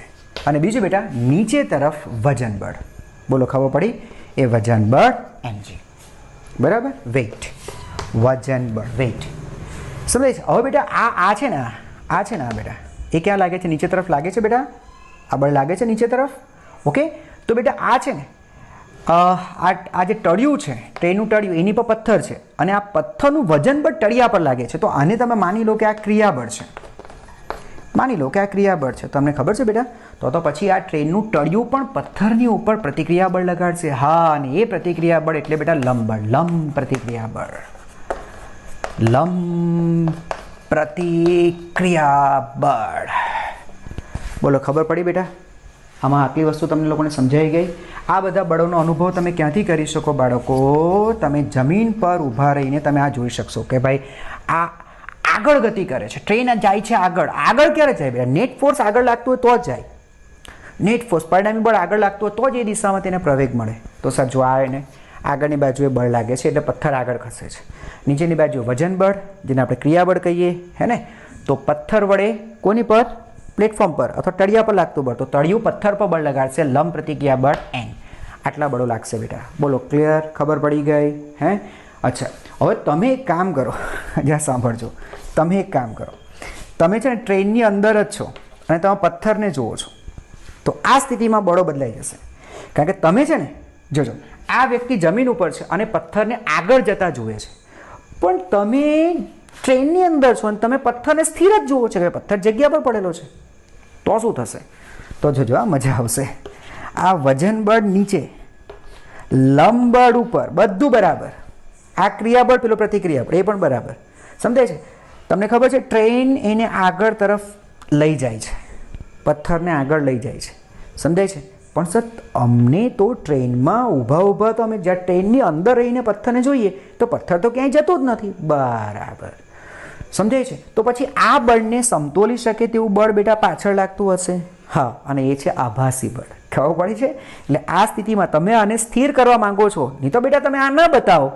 અને બીજું બેટા નીચે તરફ વજન બળ. બોલો ખબર પડી? એ વજન બળ mg, બરાબર. વેઇટ, વજન બળ, વેઇટ. સમજાય છે? હવે બેટા આ છે ને, આ છે ને, આ બેટા એ ક્યાં લાગે છે? નીચે તરફ લાગે છે બેટા. આ બળ લાગે છે નીચે તરફ, ઓકે. તો બેટા આ છે ને, આ જે તળિયું છે, ટ્રેનનું તળિયું, એની પર પથ્થર છે અને આ પથ્થરનું વજન બળ તળિયા પર લાગે છે. તો આને તમે માની લો કે આ ક્રિયાબળ છે, માની લો કે આ ક્રિયાબળ છે. તમને ખબર છે બેટા? તો પછી આ ટ્રેનનું તળિયું પણ પથ્થરની ઉપર પ્રતિક્રિયાબળ લગાડશે. હા, અને એ પ્રતિક્રિયાબળ એટલે બેટા લંબ બળ, લંબ પ્રતિક્રિયાબળ, લંબ પ્રતિક્રિયાબળ. બોલો ખબર પડી બેટા? આમાં આટલી વસ્તુ તમને લોકોને સમજાઈ ગઈ? આ બધા બળોનો અનુભવ તમે ક્યાંથી કરી શકો બાળકો? તમે જમીન પર ઊભા રહીને તમે આ જોઈ શકશો કે ભાઈ આ આગળ ગતિ કરે છે, ટ્રેન જાય છે આગળ. આગળ ક્યારે જાય બેટા? નેટ ફોર્સ આગળ લાગતું હોય તો જ જાય. નેટ ફોર્સ, પરિણામી બળ આગળ લાગતું હોય તો જ એ દિશામાં તેને પ્રવેગ મળે. તો સર જો આ એને આગળની બાજુએ બળ લાગે છે એટલે પથ્થર આગળ ખસે છે. નીચેની બાજુ વજન બળ, જેને આપણે ક્રિયાબળ કહીએ, હે ને? તો પથ્થર વડે કોની પર? પ્લેટફોર્મ પર અથવા તળિયા પર લાગતું બળ, તો તળિયું પથ્થર પર બળ લગાડશે, લંબ પ્રતિક્રિયા બળ N, આટલા બળો લાગશે બેટા. બોલો ક્લિયર? ખબર પડી ગઈ? હે? અચ્છા, હવે તમે એક કામ કરો, જ્યાં સાંભળજો, તમે એક કામ કરો, તમે છે ને ટ્રેનની અંદર જ છો અને તમે પથ્થરને જુઓ છો, તો આ સ્થિતિમાં બળો બદલાઈ જશે. કારણ કે તમે છે ને, જોજો, આ વ્યક્તિ જમીન ઉપર છે અને પથ્થરને આગળ જતા જુએ છે, પણ તમે ટ્રેનની અંદર છો અને તમે પથ્થરને સ્થિર જ જુઓ છો કે પથ્થર જગ્યા પર પડેલો છે, તો શું થશે? તો જોજો, આ મજા આવશે. આ વજન બળ નીચે, લંબ બળ ઉપર, બધું બરાબર. આ ક્રિયાબળ, પેલો પ્રતિક્રિયા બળ, એ પણ બરાબર. સમજાય છે? તમને ખબર છે ટ્રેન એને આગળ તરફ લઈ જાય છે, પથ્થરને આગળ લઈ જાય છે. સમજાય છે? પણ સર અમને તો ટ્રેનમાં ઊભા તો અમે જ્યાં ટ્રેનની અંદર રહીને પથ્થરને જોઈએ તો પથ્થર તો ક્યાંય જતો જ નથી. બરાબર. સમજાય છે? તો પછી આ બળને સમતોલી શકે તેવું બળ બેટા પાછળ લાગતું હશે. હા, અને એ છે આભાસી બળ. ખબર પડી છે? એટલે આ સ્થિતિમાં તમે આને સ્થિર કરવા માંગો છો, નહીં તો બેટા તમે આ ન બતાવો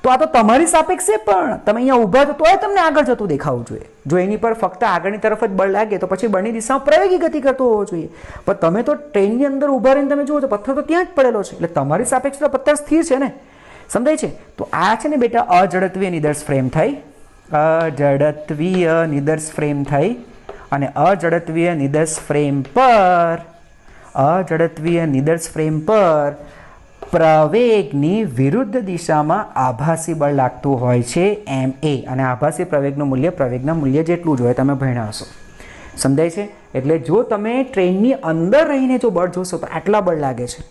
તો આ તો તમારી સાપેક્ષે, પણ તમે અહીંયા ઊભા છો તોય તમને આગળ જતું દેખાવું જોઈએ. જો એની પર ફક્ત આગળની તરફ જ બળ લાગે તો પછી બળની દિશામાં પ્રવેગી ગતિ કરતો હોવો જોઈએ. પણ તમે તો ટ્રેનની અંદર ઊભા રહીને તમે જુઓ તો પથ્થર તો ત્યાં જ પડેલો છે, એટલે તમારી સાપેક્ષે તો પથ્થર સ્થિર છે ને. સમજાય છે? તો આ છે ને બેટા અજડત્વીય નિદર્શ ફ્રેમ થઈ, અજડત્વીય નિદર્શ ફ્રેમ થઈ, અને અજડત્વીય નિદર્શ ફ્રેમ પર, અજડત્વીય નિદર્શ ફ્રેમ પર પ્રવેગની વિરુદ્ધ દિશામાં આભાસી બળ લાગતું હોય છે MA, અને આભાસી પ્રવેગનું મૂલ્ય પ્રવેગના મૂલ્ય જેટલું જ હોય, તમે ભણ્યા હશો. સમજાય છે? એટલે જો તમે ટ્રેનની અંદર રહીને જો બળ જોશો તો આટલા બળ લાગે છે,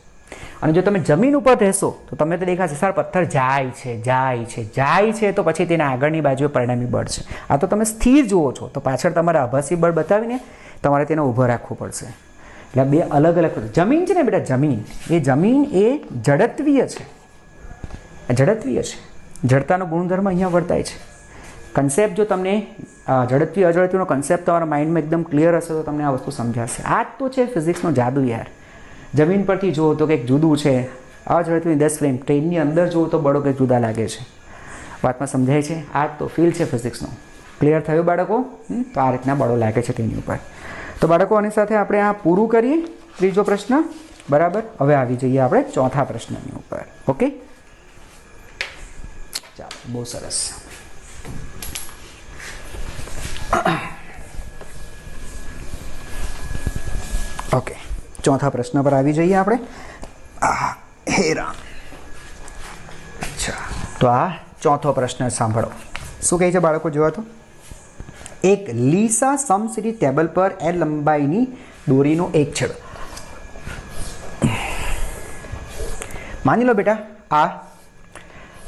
અને જો તમે જમીન ઉપર રહેશો તો તમને તો દેખાશે સર પથ્થર જાય છે, જાય છે, જાય છે, તો પછી તેના આગળની બાજુએ પરિણામી બળ છે. આ તો તમે સ્થિર જુઓ છો, તો પાછળ તમારે આભાસી બળ બતાવીને તમારે તેને ઊભો રાખવું પડશે. એટલે બે અલગ અલગ જમીન છે ને બેટા, જમીન એ જડત્વીય છે, જડત્વીય છે. જડતાનો ગુણધર્મ અહીંયા વર્તાય છે. કન્સેપ્ટ જો તમને ઝડપથી અઝડપીનો કન્સેપ્ટ તમારા માઇન્ડમાં એકદમ ક્લિયર હશે તો તમને આ વસ્તુ સમજાશે. આ જ તો છે ફિઝિક્સનો જાદુ યાર. જમીન પરથી જુઓ તો કંઈક જુદું છે, અઝડપી 10 ફ્રેમ ટ્રેનની અંદર જુઓ તો બળો કંઈક જુદા લાગે છે. વાતમાં સમજાય છે? આ જ તો ફીલ છે ફિઝિક્સનો. ક્લિયર થયું બાળકો? તો આ રીતના બળો લાગે છે તેની ઉપર. તો બાળકો આની સાથે આપણે આ પૂરું કરીએ ત્રીજો પ્રશ્ન. બરાબર. હવે આવી જઈએ આપણે ચોથા પ્રશ્નની ઉપર. ઓકે, ચાલો, બહુ સરસ. ઓકે, ચોથા પ્રશ્ન પર આવી જઈએ આપણે. હે રામ. અચ્છા, તો આ ચોથો પ્રશ્ન સાંભળો. શું કહે છે બાળકો? જોવા તો એક લીસા સમસીરી ટેબલ પર L લંબાઈની દોરીનો એક છેડો. માની લો બેટા આ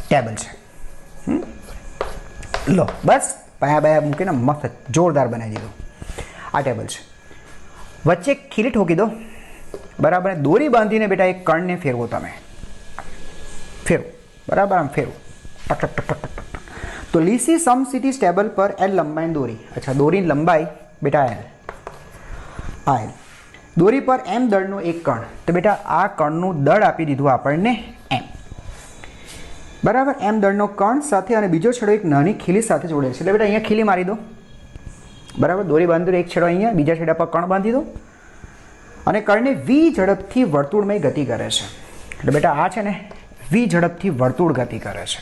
ટેબલ છે. લો બસ પાયા બાયા મૂકીને મસ્ત જોરદાર બનાવી દીધું. આ ટેબલ છે, વચ્ચે એક ખીલી ઠોકી દો. બરાબર. દોરી બાંધીને બેટા એક કણને ફેરવો. તમે ફેરવો. બરાબર, આમ ફેરવો. ટક ટક ટક ટક ટક. તો લીસી સમસીટી ટેબલ પર L લંબાઈની દોરી. અચ્છા, દોરીની લંબાઈ બેટા L. આ L. દોરી પર M દળનો એક કણ. તો બેટા આ કણનું દળ આપી દીધું આપણને M. બરાબર. M દળનો કણ સાથે અને બીજો છેડો એક નાની ખીલી સાથે જોડેલ છે. એટલે બેટા અહીંયા ખીલી મારી દો. બરાબર. દોરી બાંધી દો, એક છેડો અહીંયા, બીજા છેડા પર કણ બાંધી દો, અને કણને V ઝડપથી વર્તુળમય ગતિ કરે છે. એટલે બેટા આ છે ને V ઝડપથી વર્તુળ ગતિ કરે છે.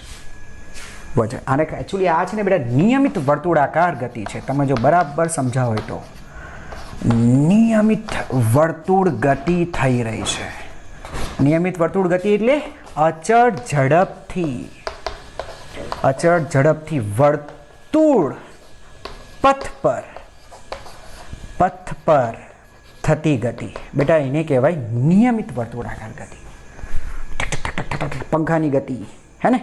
વજન આને એકચ્યુઅલી આ છે ને બેટા નિયમિત વર્તુળાકાર ગતિ છે. તમે જો બરાબર સમજાવો હોય તો નિયમિત વર્તુળ ગતિ થઈ રહી છે. નિયમિત વર્તુળ ગતિ એટલે અચળ ઝડપથી વર્તુળ પથ પર થતી ગતિ. બેટા એને કહેવાય નિયમિત વર્તુળાકાર ગતિ. પંખાની ગતિ, હે ને?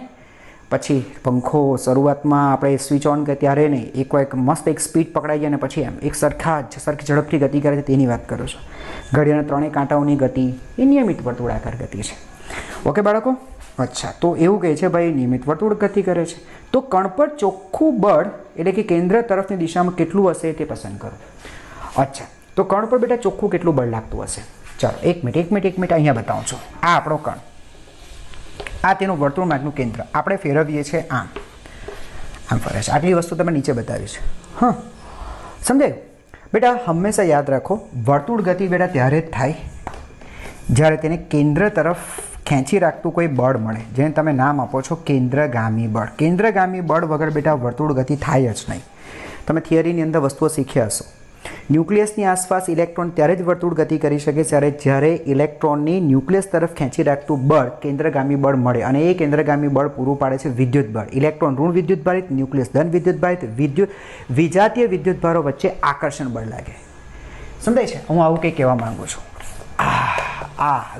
પછી પંખો શરૂઆતમાં આપણે સ્વિચ ઓન કરીએ ત્યારે નહીં, એક મસ્ત એક સ્પીડ પકડાઈ જાય અને પછી એમ એક સરખી ઝડપથી ગતિ કરે છે, તેની વાત કરું છું. ઘડિયાળના ત્રણેય કાંટાઓની ગતિ એ નિયમિત વર્તુળાકાર ગતિ છે. ઓકે બાળકો? અચ્છા, તો એવું કહે છે ભાઈ નિયમિત વર્તુળ ગતિ કરે છે. તો કણ પર ચોખ્ખું બળ એટલે કે કેન્દ્ર તરફની દિશામાં કેટલું હશે તે પસંદ કરો. અચ્છા, તો કણ પર બેટા ચોખ્ખું કેટલું બળ લાગતું હશે? ચાલો એક મિનિટ અહીંયા બતાવું છું. આ આપણો કણ, આ તેનું વર્તુળ માર્ગનું કેન્દ્ર. આપણે ફેરવીએ છીએ આમ ફરે છે. આટલી વસ્તુ તમે નીચે બતાવી છે. હા, સમજાયું? બેટા હંમેશા યાદ રાખો, વર્તુળ ગતિ બેટા ત્યારે જ થાય જ્યારે તેને કેન્દ્ર તરફ ખેંચી રાખતું કોઈ બળ મળે, જેને તમે નામ આપો છો કેન્દ્રગામી બળ. કેન્દ્રગામી બળ વગર બેટા વર્તુળ ગતિ થાય જ નહીં. તમે થિયરીની અંદર વસ્તુઓ શીખ્યા હશો. ન્યુક્લિયસની આસપાસ ઇલેક્ટ્રોન ત્યારે જ વર્તુળ ગતિ કરી શકે જ્યારે ઇલેક્ટ્રોનની ન્યુક્લિયસ તરફ ખેંચી રાખતું બળ કેન્દ્રગામી બળ મળે, અને એ કેન્દ્રગામી બળ પૂરું પાડે છે વિદ્યુત બળ. ઇલેક્ટ્રોન ઋણ વિદ્યુત ભારિત, ન્યુક્લિયસ ધન વિદ્યુત ભારિત, વિજાતીય વિદ્યુત ભારો વચ્ચે આકર્ષણ બળ લાગે. સમજાય છે? હું આવું કંઈ કહેવા માંગુ છું.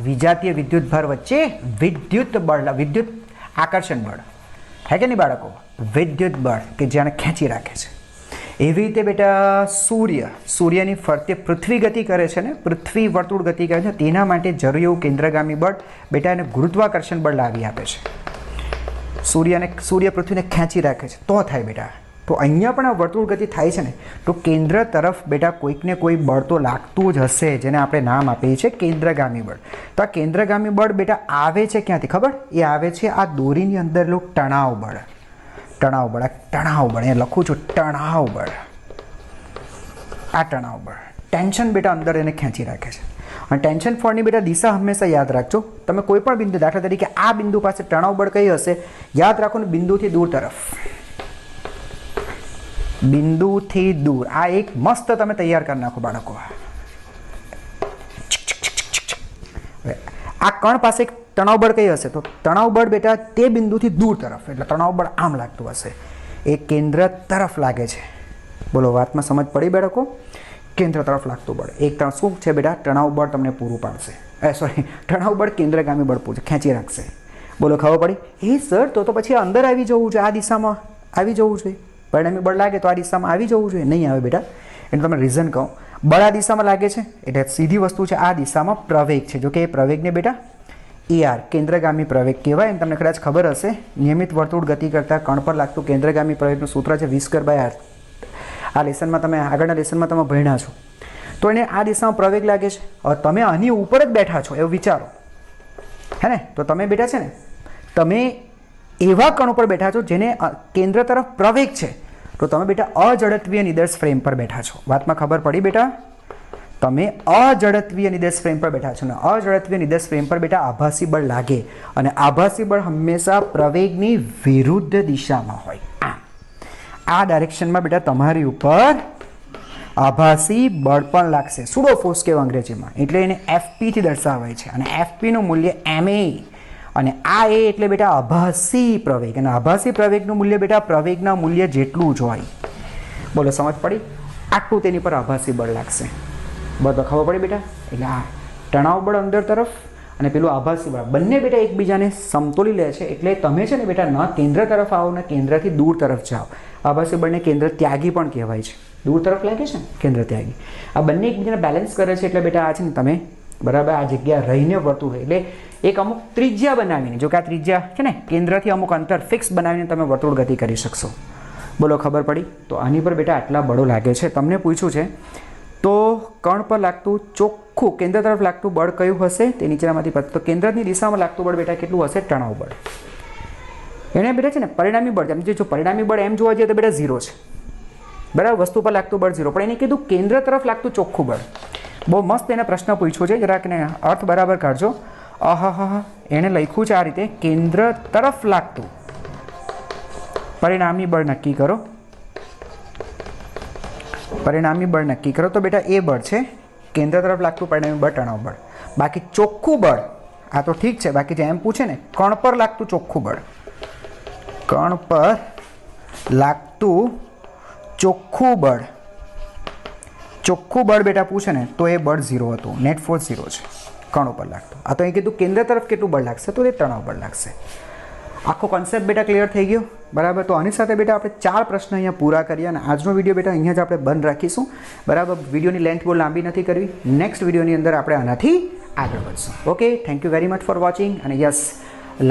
વિજાતીય વિદ્યુત ભાર વચ્ચે વિદ્યુત આકર્ષણ બળ હે કે નહીં બાળકો? વિદ્યુત બળ કે જેને ખેંચી રાખે છે. એવી રીતે બેટા સૂર્યની ફરતે પૃથ્વી ગતિ કરે છે ને, પૃથ્વી વર્તુળ ગતિ કરે છે, તેના માટે જરૂરી એવું કેન્દ્રગામી બળ બેટા એને ગુરુત્વાકર્ષણ બળ લાવી આપે છે. સૂર્ય પૃથ્વીને ખેંચી રાખે છે તો થાય બેટા. તો અહીંયા પણ આ વર્તુળ ગતિ થાય છે ને, તો કેન્દ્ર તરફ બેટા કોઈકને કોઈ બળ તો લાગતું જ હશે, જેને આપણે નામ આપીએ છીએ કેન્દ્રગામી બળ. તો આ કેન્દ્રગામી બળ બેટા આવે છે ક્યાંથી ખબર? એ આવે છે આ દોરીની અંદર તણાવ બળ. તણાવ બળ અહીંયા લખું છું, તણાવ બળ. આ તણાવ બળ, ટેન્શન બેટા અંદર એને ખેંચી રાખે છે. અને ટેન્શન ફોરની બેટા દિશા હંમેશા યાદ રાખજો. તમે કોઈ પણ બિંદુ, દાખલા તરીકે આ બિંદુ પાસે તણાવ બળ કઈ હશે યાદ રાખો ને, બિંદુથી દૂર તરફ. બિંદુથી દૂર. આ એક મસ્ત તમે તૈયાર કરી નાખો બાળકો. આ કણ પાસે તણાવ બળ કઈ હશે? તો તણાવ બળ બેટા તે બિંદુથી દૂર તરફ, એટલે તણાવ બળ આમ લાગતું હશે. એ કેન્દ્ર તરફ લાગે છે. બોલો, વાતમાં સમજ પડી બાળકો? કેન્દ્ર તરફ લાગતું બળ એક તરફ શું છે બેટા? તણાવ બળ તમને પૂરું પાડશે. તણાવ બળ કેન્દ્રગામી બળ પૂછે, ખેંચી રાખશે. બોલો, ખબર પડી? એ સર, તો પછી અંદર આવી જવું જોઈએ, આ દિશામાં આવી જવું જોઈએ. પરિણામી બળ લાગે તો આ દિશામાં આવી જવું જોઈએ. નહીં આવે બેટા. એટલે તમે રીઝન કહો. બળ આ દિશામાં લાગે છે એટલે સીધી વસ્તુ છે, આ દિશામાં પ્રવેગ છે. જો કે એ પ્રવેગને બેટા કેન્દ્રગામી પ્રવેગ કહેવાય. અને તમને કદાચ ખબર હશે, નિયમિત વર્તુળ ગતિ કરતા કણ પર લાગતું કેન્દ્રગામી પ્રવેગનું સૂત્ર છે v²/r. આ લેસનમાં તમે આગળના લેસનમાં તમે ભણ્યા છો. તો એને આ દિશામાં પ્રવેગ લાગે છે. હવે તમે આની ઉપર જ બેઠા છો એવું વિચારો, હે ને? તો તમે બેઠા છે ને, તમે એવા કણ ઉપર બેઠા છો જેને કેન્દ્ર તરફ પ્રવેગ છે, તો તમે બેટા અજડત્વીય નિદર્શ ફ્રેમ પર બેઠા છો. વાતમાં ખબર પડી બેટા? તમે અજડત્વીય નિદર્શ ફ્રેમ પર બેઠા છો ને, અજડત્વીય નિદર્શ ફ્રેમ પર બેટા આભાસી બળ લાગે, અને આભાસી બળ હંમેશા પ્રવેગની વિરુદ્ધ દિશામાં હોય. આ ડાયરેક્શનમાં બેટા તમારી ઉપર આભાસી બળ પણ લાગશે. સુડો ફોર્સ કહેવાય અંગ્રેજીમાં. એટલે એને FP થી દર્શાવાય છે, અને FP નું મૂલ્ય ma, અને આ એ એટલે બેટા આભાસી પ્રવેગ, અને આભાસી પ્રવેગનું મૂલ્ય બેટા પ્રવેગના મૂલ્ય જેટલું જ હોય. બોલો, સમજ પડી? આટલું તેની પર આભાસી બળ લાગશે. બધો ખબર પડી બેટા? એટલે આ તણાવ બળ અંદર તરફ અને પેલું આભાસી બળ બંને બેટા એકબીજાને સમતોલી લે છે. એટલે તમે છે ને બેટા ન કેન્દ્ર તરફ આવો ને કેન્દ્રથી દૂર તરફ જાઓ. આભાસી બળને કેન્દ્ર ત્યાગી પણ કહેવાય છે. દૂર તરફ લાગે છે ને, કેન્દ્ર ત્યાગી. આ બંને એકબીજાને બેલેન્સ કરે છે. એટલે બેટા આ છે ને તમે બરાબર આ જગ્યા રહીને વર્તુળ, એટલે એક અમુક ત્રિજ્યા બનાવીને, જો કે આ ત્રિજ્યા છે ને કેન્દ્રથી અમુક અંતર ફિક્સ બનાવીને તમે વર્તુળ ગતિ કરી શકશો. બોલો, ખબર પડી? તો આની પર બેટા આટલા બળો લાગે છે. તમને પૂછ્યું છે તો કણ પર લાગતું ચોખ્ખું કેન્દ્ર તરફ લાગતું બળ કયું હશે તે નીચેનામાંથી પદ. તો કેન્દ્રની દિશામાં લાગતું બળ બેટા કેટલું હશે? તણાવ બળ. એને બેટા છે ને પરિણામી બળ, જો પરિણામી બળ એમ જોવા જઈએ તો બેટા 0 છે બરાબર. વસ્તુ પર લાગતું બળ 0, પણ એને કીધું કેન્દ્ર તરફ લાગતું ચોખ્ખું બળ. બહુ મસ્ત એને પ્રશ્ન પૂછ્યો છે, જરાક ને અર્થ બરાબર કાઢજો. એને લખ્યું છે આ રીતે, કેન્દ્ર તરફ લાગતું પરિણામી બળ નક્કી કરો. પરિણામી બળ નક્કી કરો. તો બેટા એ બળ છે કેન્દ્ર તરફ લાગતું પરિણામી બળ, તણાવ બળ. બાકી ચોખ્ખું બળ આ તો ઠીક છે. બાકી જે એમ પૂછે ને કણ પર લાગતું ચોખ્ખું બળ, કણ પર લાગતું ચોખ્ખું બળ, ચોખ્ખું બળ બેટા પૂછે ને તો એ બળ 0 હતું. નેટ ફોર્સ 0 છે કણ ઉપર લાગતું. આ તો અહીં કીધું કેન્દ્ર તરફ કેટલું બળ લાગશે, તો એ તણાવ બળ લાગશે. આખો કોન્સેપ્ટ બેટા ક્લિયર થઈ ગયો બરાબર. તો આની સાથે બેટા આપણે 4 પ્રશ્ન અહીંયા પૂરા કર્યા, અને આજનો વિડીયો બેટા અહીંયા જ આપણે બંધ રાખીશું બરાબર. વિડીયોની લેન્થ બહુ લાંબી નથી કરવી. નેક્સ્ટ વિડીયોની અંદર આપણે આનાથી આગળ વધશું. Okay, thank you very much for watching. અને યસ,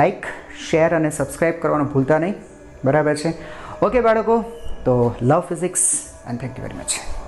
લાઇક, શેર અને સબસ્ક્રાઈબ કરવાનું ભૂલતા નહીં બરાબર છે. ઓકે બાળકો, તો love physics and thank you very much.